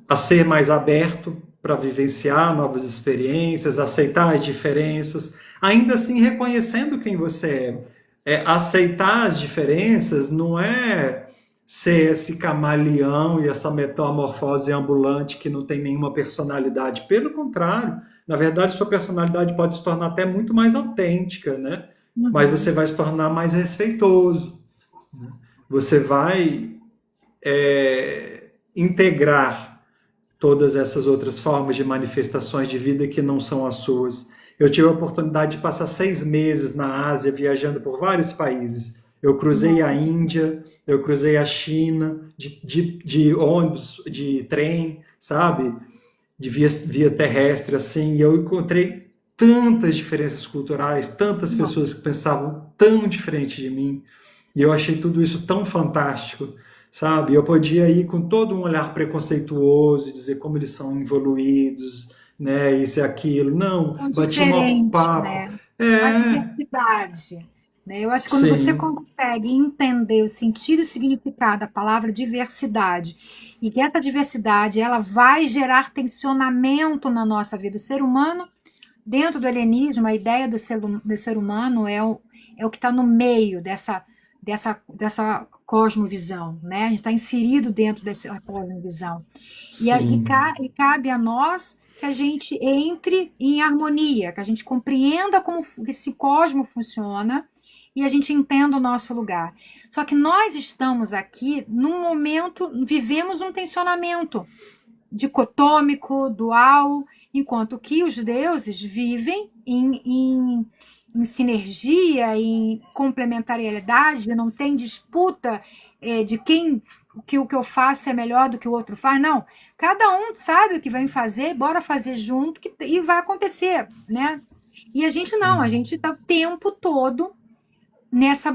a ser mais aberto para vivenciar novas experiências, aceitar as diferenças, ainda assim reconhecendo quem você é. Aceitar as diferenças não é ser esse camaleão e essa metamorfose ambulante que não tem nenhuma personalidade. Pelo contrário, na verdade, sua personalidade pode se tornar até muito mais autêntica, né? Mas você Uhum. vai se tornar mais respeitoso. Você vai integrar todas essas outras formas de manifestações de vida que não são as suas. Eu tive a oportunidade de passar 6 meses na Ásia, viajando por vários países. Eu cruzei a Nossa. Índia, eu cruzei a China, de ônibus, de trem, sabe? De via terrestre, assim, e eu encontrei tantas diferenças culturais, tantas Não. pessoas que pensavam tão diferente de mim, e eu achei tudo isso tão fantástico, sabe? Eu podia ir com todo um olhar preconceituoso e dizer como eles são evoluídos, né? Isso e aquilo. Não, São bati um diferentes, papo. né? A É, diversidade, né? Eu acho que quando você sim, consegue entender o sentido e o significado da palavra diversidade, e que essa diversidade ela vai gerar tensionamento na nossa vida. O ser humano, dentro do helenismo, a ideia do ser humano é o que está no meio dessa cosmovisão, né? A gente está inserido dentro dessa cosmovisão. sim, E cabe a nós que a gente entre em harmonia, que a gente compreenda como esse cosmo funciona e a gente entenda o nosso lugar. Só que nós estamos aqui num momento, vivemos um tensionamento dicotômico, dual, enquanto que os deuses vivem em sinergia, em complementariedade, não tem disputa de quem que o que eu faço é melhor do que o outro faz, não. Cada um sabe o que vai fazer, bora fazer junto e vai acontecer, né? E a gente não, a sim, gente está o tempo todo nesse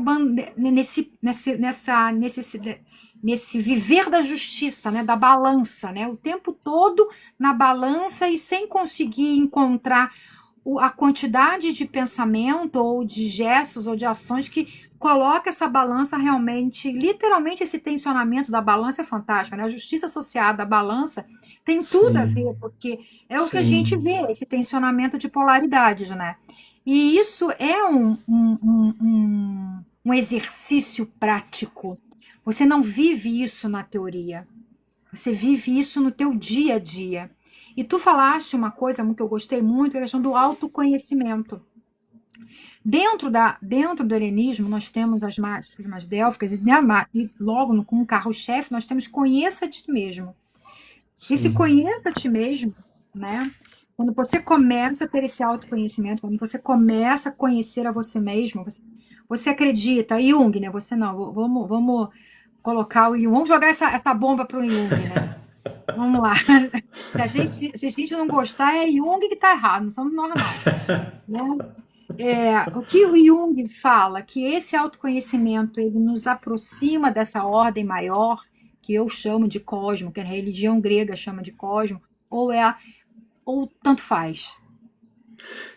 viver da justiça, né, da balança, né, o tempo todo na balança e sem conseguir encontrar a quantidade de pensamento ou de gestos ou de ações que coloca essa balança realmente, literalmente esse tensionamento da balança é fantástico, né? A justiça associada à balança tem tudo a ver, sim, porque é o que a gente sim. vê, esse tensionamento de polaridades, né? E isso é um exercício prático. Você não vive isso na teoria, você vive isso no teu dia a dia. E tu falaste uma coisa que eu gostei muito, que é a questão do autoconhecimento. Dentro do helenismo, nós temos as máximas délficas, e logo como carro-chefe, nós temos conheça a ti mesmo. Esse Sim. conheça a ti mesmo, né? Quando você começa a ter esse autoconhecimento, quando você começa a conhecer a você mesmo, você acredita, Jung, né? Você não, vamos colocar o Jung, vamos jogar essa bomba para o Jung, né? Vamos lá. Se a gente não gostar, é Jung que está errado, não somos nós, não. Né? O que o Jung fala, que esse autoconhecimento ele nos aproxima dessa ordem maior, que eu chamo de cosmo, que a religião grega chama de cosmo, ou ou tanto faz.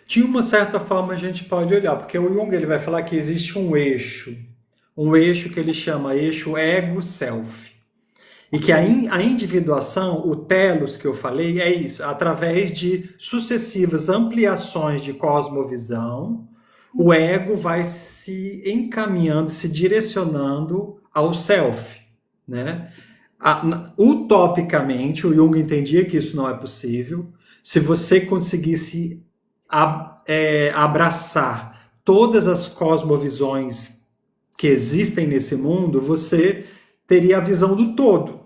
De uma certa forma a gente pode olhar, porque o Jung ele vai falar que existe um eixo que ele chama eixo ego-self. E que a individuação, o telos que eu falei, é isso, através de sucessivas ampliações de cosmovisão, o ego vai se encaminhando, se direcionando ao self, né? Utopicamente, o Jung entendia que isso não é possível. Se você conseguisse abraçar todas as cosmovisões que existem nesse mundo, você teria a visão do todo.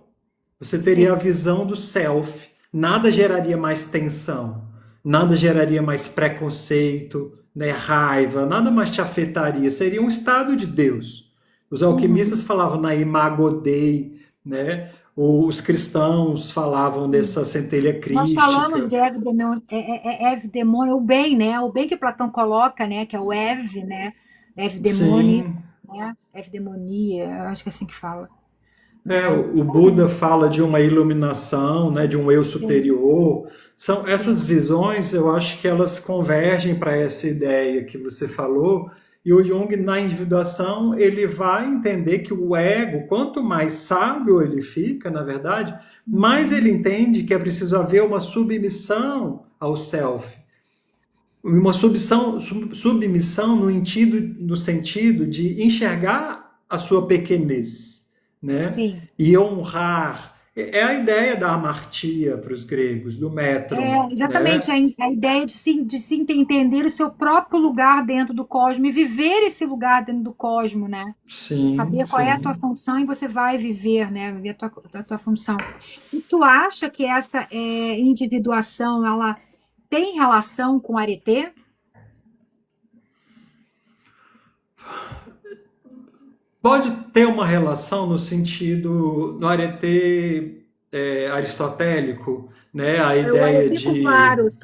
Você teria a Sim. visão do self, nada geraria mais tensão, nada geraria mais preconceito, né, raiva, nada mais te afetaria. Seria um estado de Deus. Os alquimistas Uhum. falavam na Imago Dei, né? Os cristãos falavam Sim. dessa centelha Nós falamos crística. de evdemon, evdemônio, o bem, né? O bem que Platão coloca, né? Que é o né? Evdemone, Sim, né? Evdemonia, eu acho que é assim que fala, é, né? o Buda fala de uma iluminação, né, de um eu Sim, superior. São essas sim. visões, eu acho que elas convergem para essa ideia que você falou. E o Jung, na individuação, ele vai entender que o ego, quanto mais sábio ele fica, na verdade, mais ele Uhum. entende que é preciso haver uma submissão ao self. Uma submissão no sentido de enxergar a sua pequenez, né? Sim. E honrar. É a ideia da amartia para os gregos, do metron, É, exatamente, né? a ideia de se entender o seu próprio lugar dentro do cosmo e viver esse lugar dentro do cosmo, né? Sim, Saber qual é a tua sim. função e você vai viver, né? Viver a tua função. E tu acha que essa individuação, ela tem relação com areté? Pode ter uma relação no sentido, no arete aristotélico, né? A É o ideia areté com de, claros,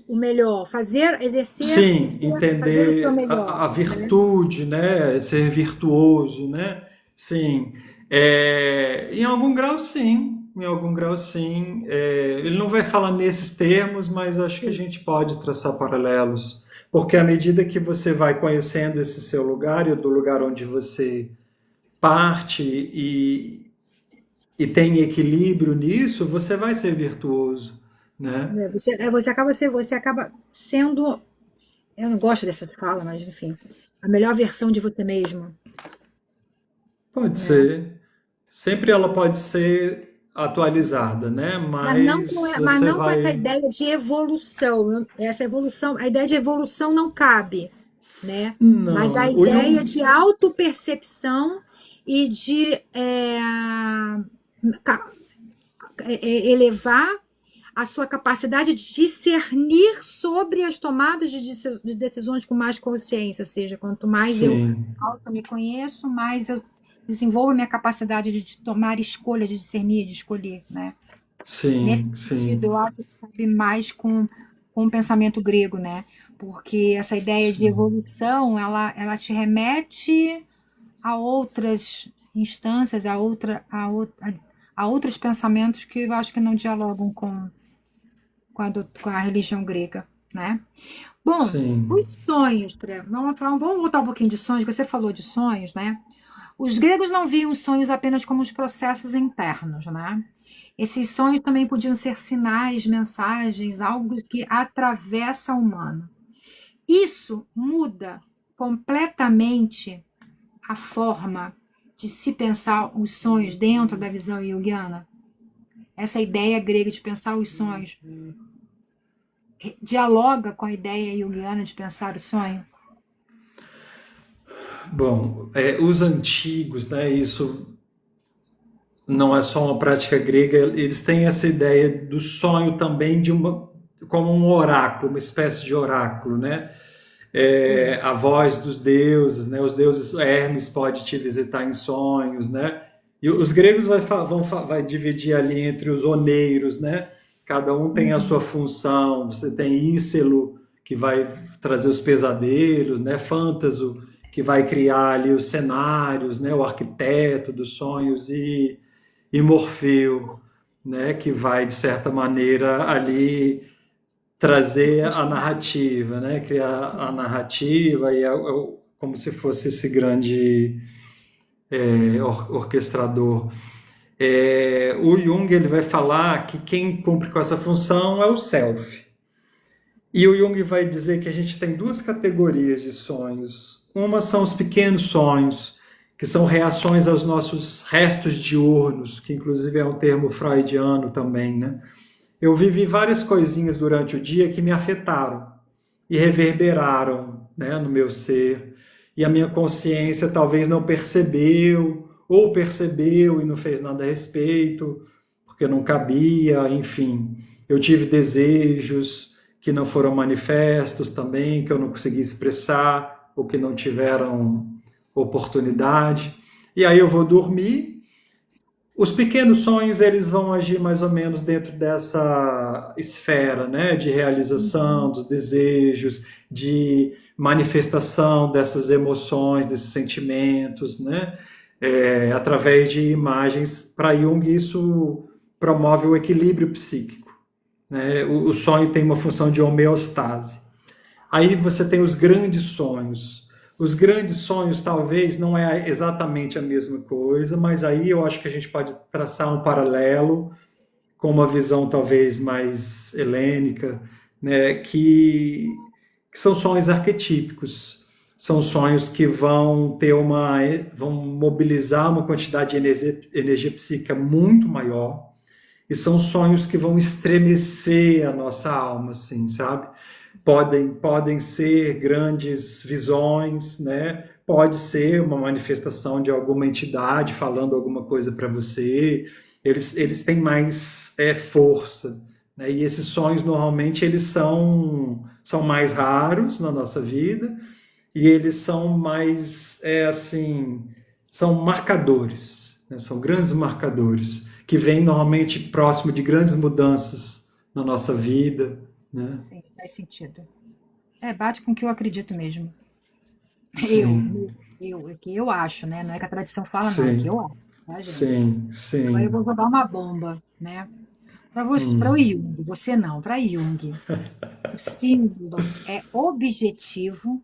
o melhor, fazer, exercer e sim, ser, fazer o teu entender melhor, a né? virtude, né? Ser virtuoso, né? Sim. Em algum grau, sim. Em algum grau, sim. Ele não vai falar nesses termos, mas acho que a Sim. gente pode traçar paralelos. Porque à medida que você vai conhecendo esse seu lugar e do lugar onde você parte e tem equilíbrio nisso, você vai ser virtuoso, né? Você acaba sendo, eu não gosto dessa fala, mas enfim, a melhor versão de você mesmo, Pode né? ser. Sempre ela pode ser atualizada, né? Mas Mas você não com essa vai. ideia de evolução. Essa evolução, a ideia de evolução não cabe, né? Mas a Não. O ideia Jung. de autopercepção e de ca- elevar a sua capacidade de discernir sobre as tomadas de decisões com mais consciência, ou seja, quanto mais eu Sim, me conheço, mais eu desenvolvo a minha capacidade de tomar escolhas, de discernir, de escolher, né? Nesse sim, sentido, eu sim, acho que cabe mais com o pensamento grego, né? Porque essa ideia de sim. evolução, ela te remete a outras instâncias, a outros pensamentos que eu acho que não dialogam com a religião grega, né? Bom, Sim. os sonhos, vamos voltar um pouquinho de sonhos, que você falou de sonhos, né? Os gregos não viam os sonhos apenas como os processos internos, né? Esses sonhos também podiam ser sinais, mensagens, algo que atravessa o humano. Isso muda completamente a forma de se pensar os sonhos dentro da visão junguiana. Essa ideia grega de pensar os sonhos dialoga com a ideia junguiana de pensar o sonho? Bom, os antigos, né? Isso não é só uma prática grega, eles têm essa ideia do sonho também como um oráculo, uma espécie de oráculo, né? Sim. A voz dos deuses, né? Os deuses Hermes pode te visitar em sonhos, né? E os gregos vai dividir ali entre os oneiros, né? Cada um tem a sua Uhum. função. Você tem Ícelo, que vai trazer os pesadelos, né? Fântaso, que vai criar ali os cenários, né? O arquiteto dos sonhos e Morfeu, né? Que vai de certa maneira ali trazer a Orquestrar. narrativa, né? Criar a Sim. narrativa e como se fosse esse grande orquestrador. O Jung ele vai falar que quem cumpre com essa função é o self. E o Jung vai dizer que a gente tem duas categorias de sonhos. Uma são os pequenos sonhos, que são reações aos nossos restos diurnos, que inclusive é um termo freudiano também, né? Eu vivi várias coisinhas durante o dia que me afetaram e reverberaram, né, no meu ser. E a minha consciência talvez não percebeu, ou percebeu e não fez nada a respeito, porque não cabia, enfim. Eu tive desejos que não foram manifestos também, que eu não consegui expressar, ou que não tiveram oportunidade. E aí eu vou dormir. Os pequenos sonhos, eles vão agir mais ou menos dentro dessa esfera, né, de realização Uhum. dos desejos, de manifestação dessas emoções, desses sentimentos, né, através de imagens. Para Jung, isso promove o equilíbrio psíquico, né? O sonho tem uma função de homeostase. Aí você tem os grandes sonhos. Os grandes sonhos talvez não é exatamente a mesma coisa, mas aí eu acho que a gente pode traçar um paralelo com uma visão talvez mais helênica, né, que são sonhos arquetípicos. São sonhos que vão mobilizar uma quantidade de energia psíquica muito maior, e são sonhos que vão estremecer a nossa alma, assim, sabe? Podem ser grandes visões, né? Pode ser uma manifestação de alguma entidade falando alguma coisa para você. Eles têm mais força, né? E esses sonhos normalmente eles são mais raros na nossa vida, e eles são mais assim, são marcadores, né? São grandes marcadores que vêm normalmente próximo de grandes mudanças na nossa vida, né? Sim, faz sentido. Bate com o que eu acredito mesmo. Eu, Sim, é que eu acho, né? Não é que a tradição fala, não, é que eu sim, acho, tá, gente? sim, Agora eu vou sim. jogar uma bomba, né? Para você, para o Hum. Jung, você não, para Jung. O símbolo é objetivo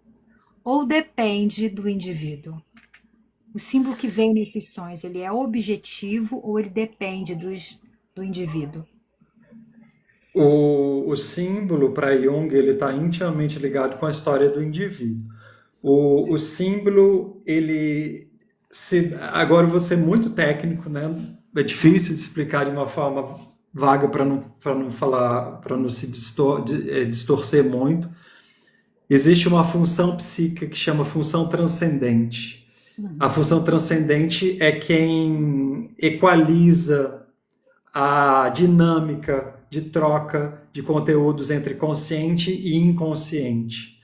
ou depende do indivíduo? O símbolo que vem nesses sonhos, ele é objetivo ou ele depende do indivíduo? O símbolo para Jung ele está intimamente ligado com a história do indivíduo. O símbolo ele agora eu vou ser muito técnico, né? É difícil de explicar de uma forma vaga para não falar, para não se distorcer muito. Existe uma função psíquica que chama função transcendente. A Hum, função transcendente é quem equaliza a dinâmica de troca de conteúdos entre consciente e inconsciente.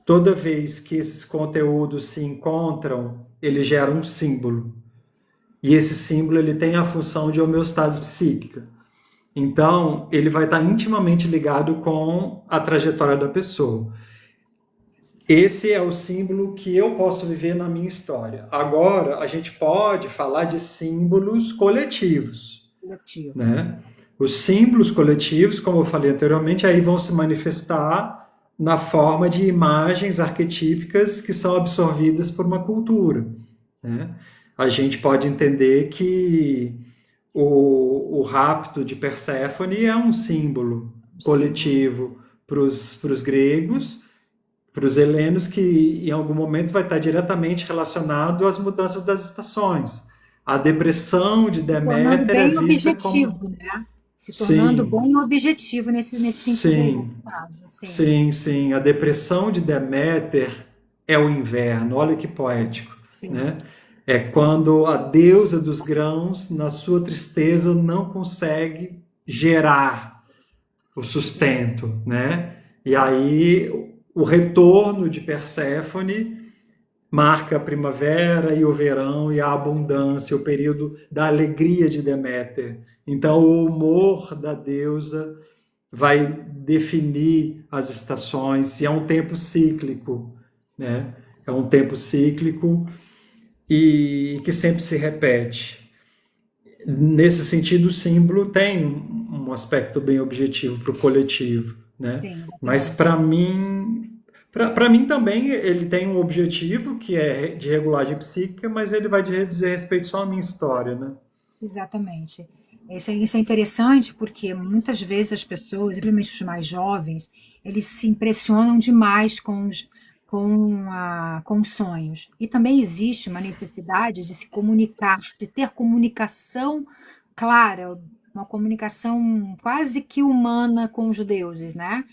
Toda vez que esses conteúdos se encontram, ele gera um símbolo. E esse símbolo ele tem a função de homeostase psíquica. Então, ele vai estar intimamente ligado com a trajetória da pessoa. Esse é o símbolo que eu posso viver na minha história. Agora, a gente pode falar de símbolos coletivos, coletivo. né? Os símbolos coletivos, como eu falei anteriormente, aí vão se manifestar na forma de imagens arquetípicas que são absorvidas por uma cultura, né? A gente pode entender que o rapto de Perséfone é um símbolo O símbolo. coletivo para os gregos, para os helenos, que em algum momento vai estar diretamente relacionado às mudanças das estações. A depressão de Se tornando Deméter é bem vista como. objetivo, né? Se tornando Sim, bem objetivo nesse sentido aí, sim, nesse caso. Sim, sim, sim. A depressão de Deméter é o inverno. Olha que poético, sim. né? É quando a deusa dos grãos, na sua tristeza, não consegue gerar o sustento, né? E aí o retorno de Perséfone marca a primavera e o verão e a abundância, o período da alegria de Deméter. Então, o humor da deusa vai definir as estações, e é um tempo cíclico, né? É um tempo cíclico e que sempre se repete. Nesse sentido, o símbolo tem um aspecto bem objetivo para o coletivo, né? Sim, Mas exatamente. para mim também ele tem um objetivo que é de regulagem psíquica, mas ele vai dizer respeito só à minha história, né? Exatamente. Isso é interessante porque muitas vezes as pessoas, principalmente os mais jovens, eles se impressionam demais com os sonhos. E também existe uma necessidade de se comunicar, de ter comunicação clara, uma comunicação quase que humana com os deuses, né?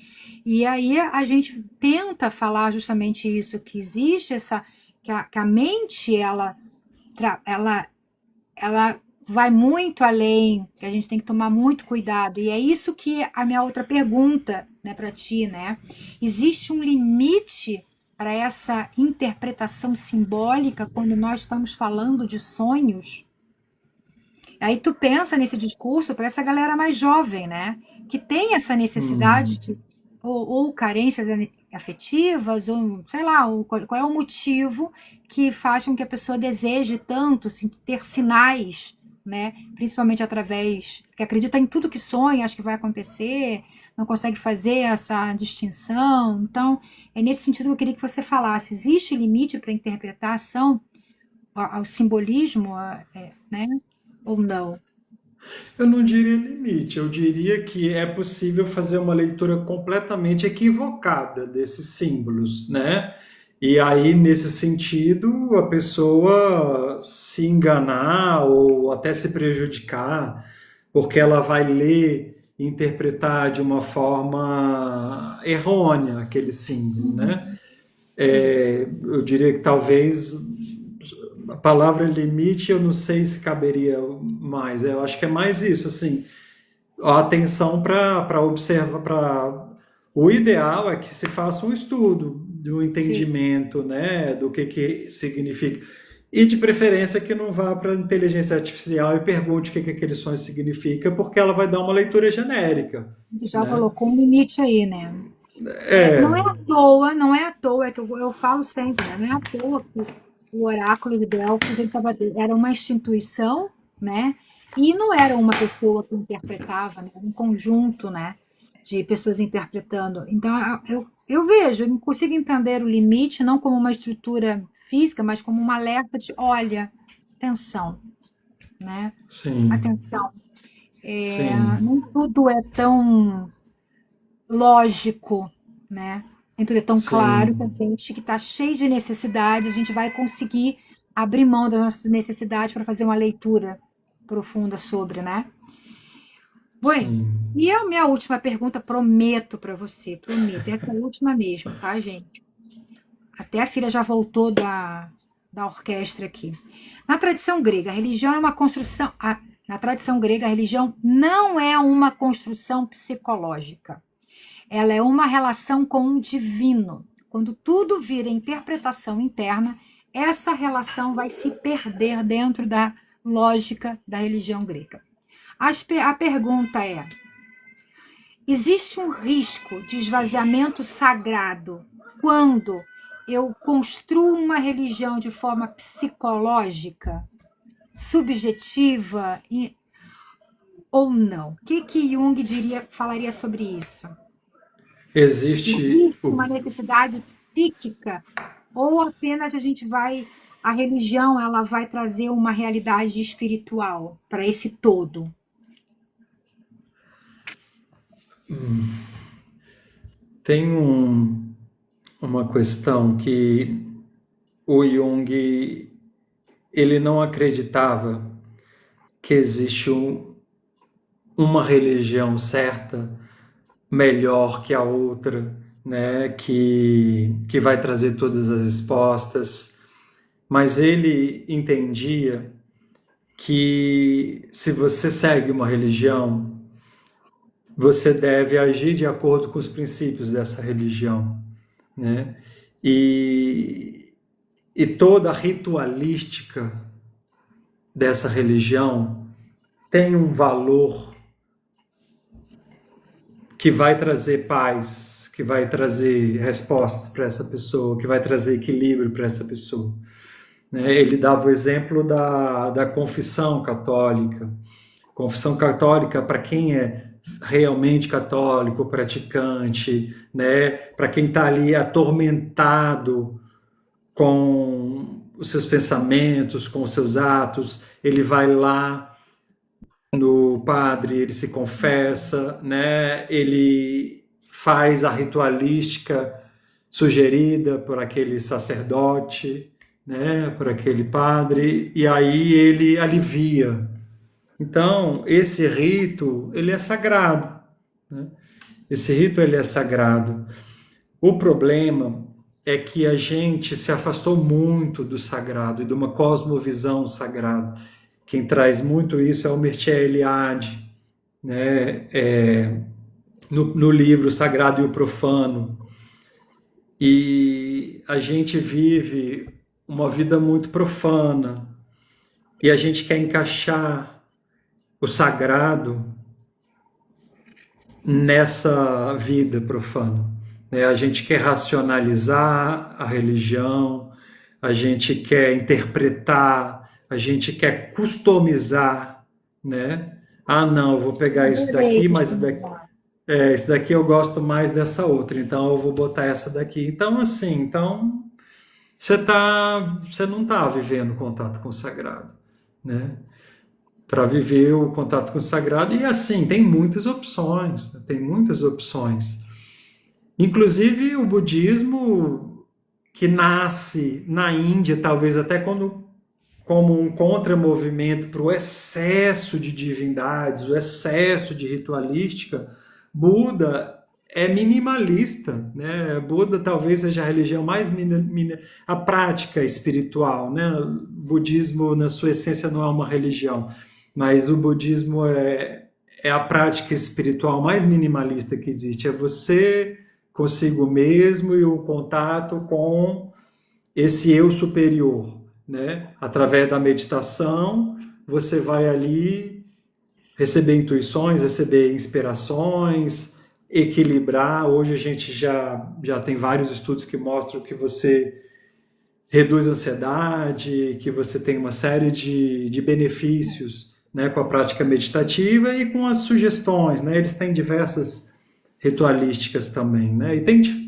E aí a gente tenta falar justamente isso, que existe essa, que a mente, ela vai muito além, que a gente tem que tomar muito cuidado. E é isso que a minha outra pergunta, né, para ti, né? Existe um limite para essa interpretação simbólica quando nós estamos falando de sonhos? Aí tu pensa nesse discurso para essa galera mais jovem, né? Que tem essa necessidade Hum, de, ou carências afetivas, ou sei lá, qual é o motivo que faz com que a pessoa deseje tanto assim, ter sinais, né? Principalmente através, que acredita em tudo que sonha, acha que vai acontecer, não consegue fazer essa distinção. Então, é nesse sentido que eu queria que você falasse: existe limite para a interpretação, ao simbolismo, né? Ou não? eu não diria limite, eu diria que é possível fazer uma leitura completamente equivocada desses símbolos, né? E aí, nesse sentido, a pessoa se enganar ou até se prejudicar, porque ela vai ler e interpretar de uma forma errônea aquele símbolo, né? Uhum. Sim, Eu diria que talvez a palavra limite eu não sei se caberia mais. Eu acho que é mais isso, assim, a atenção para observar, para o ideal é que se faça um estudo do sim. entendimento, né, do que significa. E de preferência que não vá para a inteligência artificial e pergunte o que aquele sonho significa, porque ela vai dar uma leitura genérica, Tu já né? colocou um limite aí, né? Não é É, à toa, não é à toa, é que eu falo sempre, né? Não é à toa que o oráculo de Delfos era uma instituição, né? E não era uma pessoa que interpretava, né? Era um conjunto, né? De pessoas interpretando. Então, eu vejo, eu consigo entender o limite não como uma estrutura física, mas como um alerta de, olha, atenção, né? sim, Atenção. sim, Nem tudo é tão lógico, né? Nem tudo é tão claro que a sim, gente que está cheio de necessidade, a gente vai conseguir abrir mão das nossas necessidades para fazer uma leitura profunda sobre, né? Bem, sim. e a minha última pergunta, prometo para você, prometo, essa é a última mesmo, tá, gente? Até a filha já voltou da orquestra aqui. Na tradição grega, a religião é uma construção. Na tradição grega, a religião não é uma construção psicológica. Ela é uma relação com o divino. Quando tudo vira interpretação interna, essa relação vai se perder dentro da lógica da religião grega. A pergunta é: existe um risco de esvaziamento sagrado quando eu construo uma religião de forma psicológica, subjetiva ou não? O que Jung falaria sobre isso? Existe Existe uma o necessidade psíquica ou apenas a religião ela vai trazer uma realidade espiritual para esse todo? tem uma questão que o Jung ele não acreditava que existe uma religião certa melhor que a outra, né, que vai trazer todas as respostas, mas ele entendia que se você segue uma religião, você deve agir de acordo com os princípios dessa religião, né? E, e toda a ritualística dessa religião tem um valor que vai trazer paz, que vai trazer respostas para essa pessoa, que vai trazer equilíbrio para essa pessoa. Né? Ele dava o exemplo da confissão católica. Confissão católica, para quem é realmente católico, praticante, né? Para quem está ali atormentado com os seus pensamentos, com os seus atos, ele vai lá no padre, ele se confessa, né? Ele faz a ritualística sugerida por aquele sacerdote, né? Por aquele padre, e aí ele alivia. Então, esse rito, ele é sagrado, né? Esse rito, ele é sagrado. O problema é que a gente se afastou muito do sagrado e de uma cosmovisão sagrada, quem traz muito isso é o Mircea Eliade, né? No livro Sagrado e o Profano. E a gente vive uma vida muito profana e a gente quer encaixar o sagrado nessa vida profana, né? A gente quer racionalizar a religião, a gente quer interpretar, a gente quer customizar, né? Ah, não, eu vou pegar isso Adorei daqui, mas customizar. esse daqui eu gosto mais dessa outra, então eu vou botar essa daqui. Então, assim, você não está vivendo contato com o sagrado, né? Para viver o contato com o sagrado, e assim, tem muitas opções, né? Tem muitas opções. Inclusive o budismo, que nasce na Índia, talvez até como um contramovimento para o excesso de divindades, o excesso de ritualística. Buda é minimalista, né? Buda talvez seja a religião mais a prática espiritual, né? O budismo, na sua essência, não é uma religião, mas o budismo é a prática espiritual mais minimalista que existe. É você consigo mesmo e o contato com esse eu superior, né? Através da meditação, você vai ali receber intuições, receber inspirações, equilibrar. Hoje a gente já tem vários estudos que mostram que você reduz a ansiedade, que você tem uma série de benefícios, né, com a prática meditativa e com as sugestões, né? Eles têm diversas ritualísticas também, né?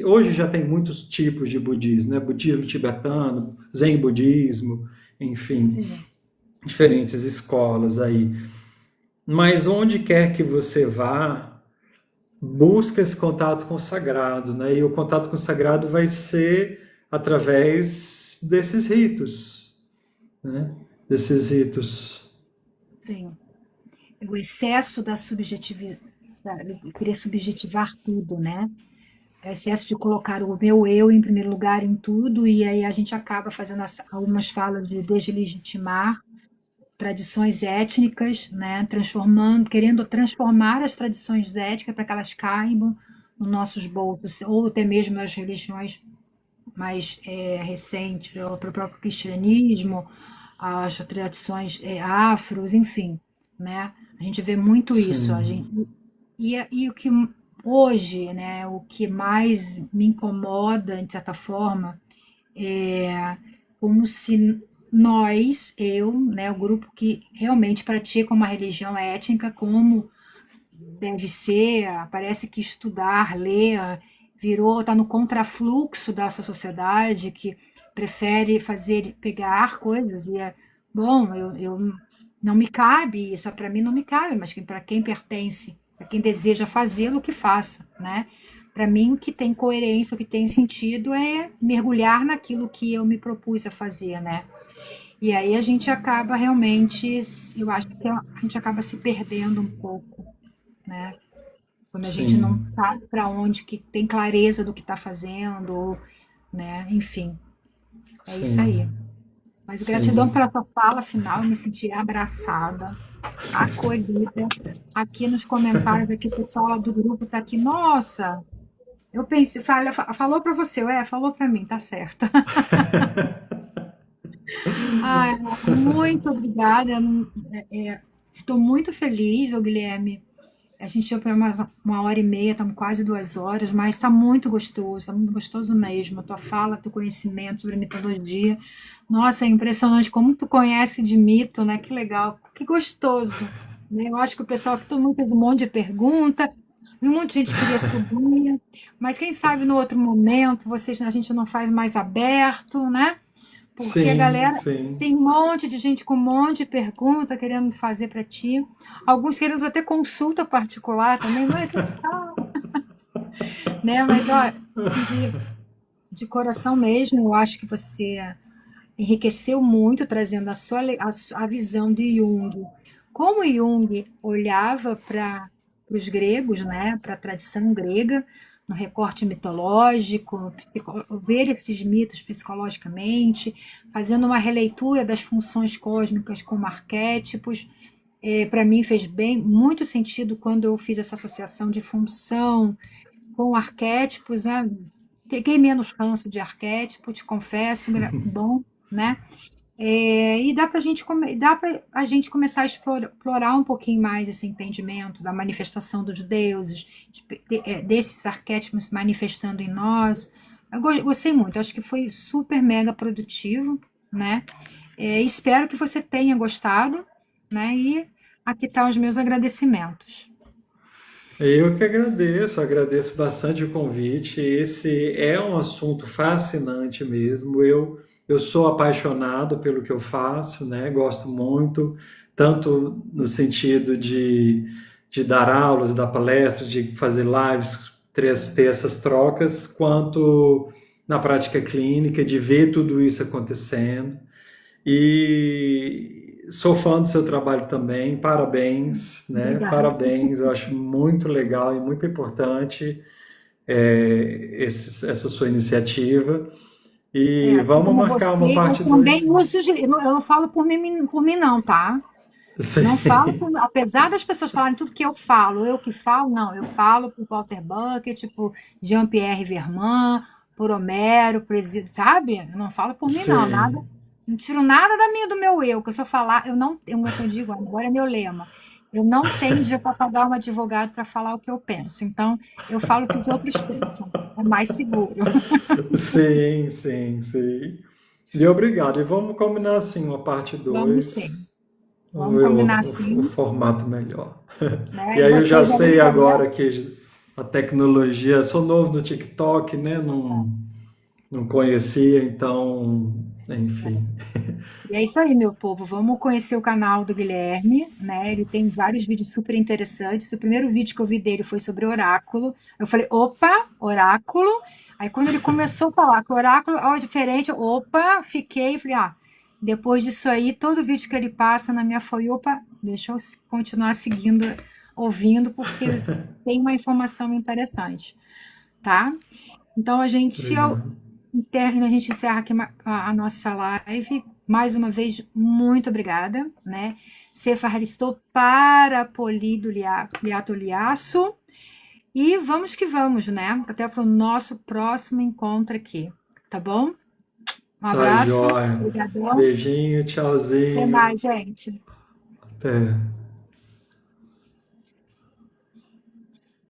Hoje já tem muitos tipos de budismo, né? Budismo tibetano, Zen budismo, enfim, Sim, diferentes escolas aí. Mas onde quer que você vá, busca esse contato com o sagrado, né? E o contato com o sagrado vai ser através desses ritos, né? Desses ritos. sim. O excesso da subjetividade, querer subjetivar tudo, né? O excesso de colocar o meu eu em primeiro lugar em tudo, e aí a gente acaba fazendo algumas falas de deslegitimar tradições étnicas, né? Querendo transformar as tradições étnicas para que elas caibam nos nossos bolsos, ou até mesmo as religiões mais recentes, ou para o próprio cristianismo, as tradições afros, enfim, né? A gente vê muito isso. Sim, E o que hoje, né, o que mais me incomoda, de certa forma, é como se eu, né, o grupo que realmente pratica uma religião étnica, como deve ser, parece que estudar, ler, está no contrafluxo dessa sociedade que prefere pegar coisas e bom, não me cabe, isso para mim não me cabe, mas para quem pertence, para quem deseja fazê-lo, que faça, né? Para mim, o que tem coerência, o que tem sentido é mergulhar naquilo que eu me propus a fazer, né? E aí a gente acaba realmente, eu acho que a gente acaba se perdendo um pouco, né? Quando a gente não sim, sabe para onde, que tem clareza do que está fazendo, né? Enfim, é isso aí. sim, Mas gratidão sim. pela tua fala final, eu me senti abraçada, acolhida. Aqui nos comentários, aqui o pessoal lá do grupo está aqui, nossa, eu pensei, falou para você, falou para mim, tá certo. Ai, muito obrigada. Estou muito feliz, ô Guilherme. A gente já foi uma hora e meia, estamos quase 2 horas, mas está muito gostoso mesmo. A tua fala, teu conhecimento sobre mitologia. Nossa, é impressionante como tu conhece de mito, né? Que legal, que gostoso. Né? Eu acho que o pessoal aqui, todo mundo fez um monte de pergunta, um monte de gente queria subir, mas quem sabe no outro momento a gente não faz mais aberto, né? Porque a Sim, galera sim. tem um monte de gente com um monte de pergunta querendo fazer para ti. Alguns querendo até consulta particular também, mas, né? Mas ó, de coração mesmo, eu acho que você enriqueceu muito trazendo a visão de Jung. Como Jung olhava para os gregos, né, para a tradição grega, no recorte mitológico, ver esses mitos psicologicamente, fazendo uma releitura das funções cósmicas como arquétipos. Para mim fez bem, muito sentido quando eu fiz essa associação de função com arquétipos, né? Peguei menos ranço de arquétipo, te confesso, bom, né? E dá para a gente começar a explorar um pouquinho mais esse entendimento da manifestação dos deuses, desses arquétipos manifestando em nós. Eu gostei muito, acho que foi super mega produtivo, né? Espero que você tenha gostado, né? E aqui estão os meus agradecimentos. Eu que agradeço bastante o convite. Esse é um assunto fascinante mesmo. Eu sou apaixonado pelo que eu faço, né? Gosto muito, tanto no sentido de dar aulas, dar palestras, de fazer lives, ter essas trocas, quanto na prática clínica, de ver tudo isso acontecendo. E sou fã do seu trabalho também, parabéns, né? Obrigada. Parabéns, eu acho muito legal e muito importante essa sua iniciativa. E Assim vamos como marcar uma você, eu parte também 2. uso, eu não falo por mim não, tá? Não falo, apesar das pessoas falarem tudo que eu que falo, não, eu falo por Walter Bucket, por Jean-Pierre Verman, por Homero, sabe? Eu não falo por mim, não, nada, Sim, não tiro nada do meu eu, que eu só falar, eu não, é o que eu digo, agora é meu lema, eu não tenho dia para pagar um advogado para falar o que eu penso, então eu falo o que os outros pensam, é mais seguro. sim. E obrigado. E vamos combinar assim uma parte Vamos sim, 2, vamos ver combinar o sim, formato melhor. E né? E aí eu já vocês aí sei também. agora que a tecnologia, sou novo no TikTok, né? Não conhecia, então, enfim. E é isso aí, meu povo. Vamos conhecer o canal do Guilherme, né? Ele tem vários vídeos super interessantes. O primeiro vídeo que eu vi dele foi sobre oráculo. Eu falei, opa, oráculo. Aí quando ele começou a falar que oráculo ó, é diferente, opa, fiquei, falei, depois disso aí, todo vídeo que ele passa na minha foi, opa, deixa eu continuar seguindo, ouvindo, porque tem uma informação interessante, tá? Então Obrigado. a gente encerra aqui a nossa live. Mais uma vez, muito obrigada, né? Sefa Haristou para Polido Liato Liaço. E vamos que vamos, né? Até para o nosso próximo encontro aqui, tá bom? Um Tá abraço, joia. obrigadão. Beijinho, Até tchauzinho. mais, gente. Até.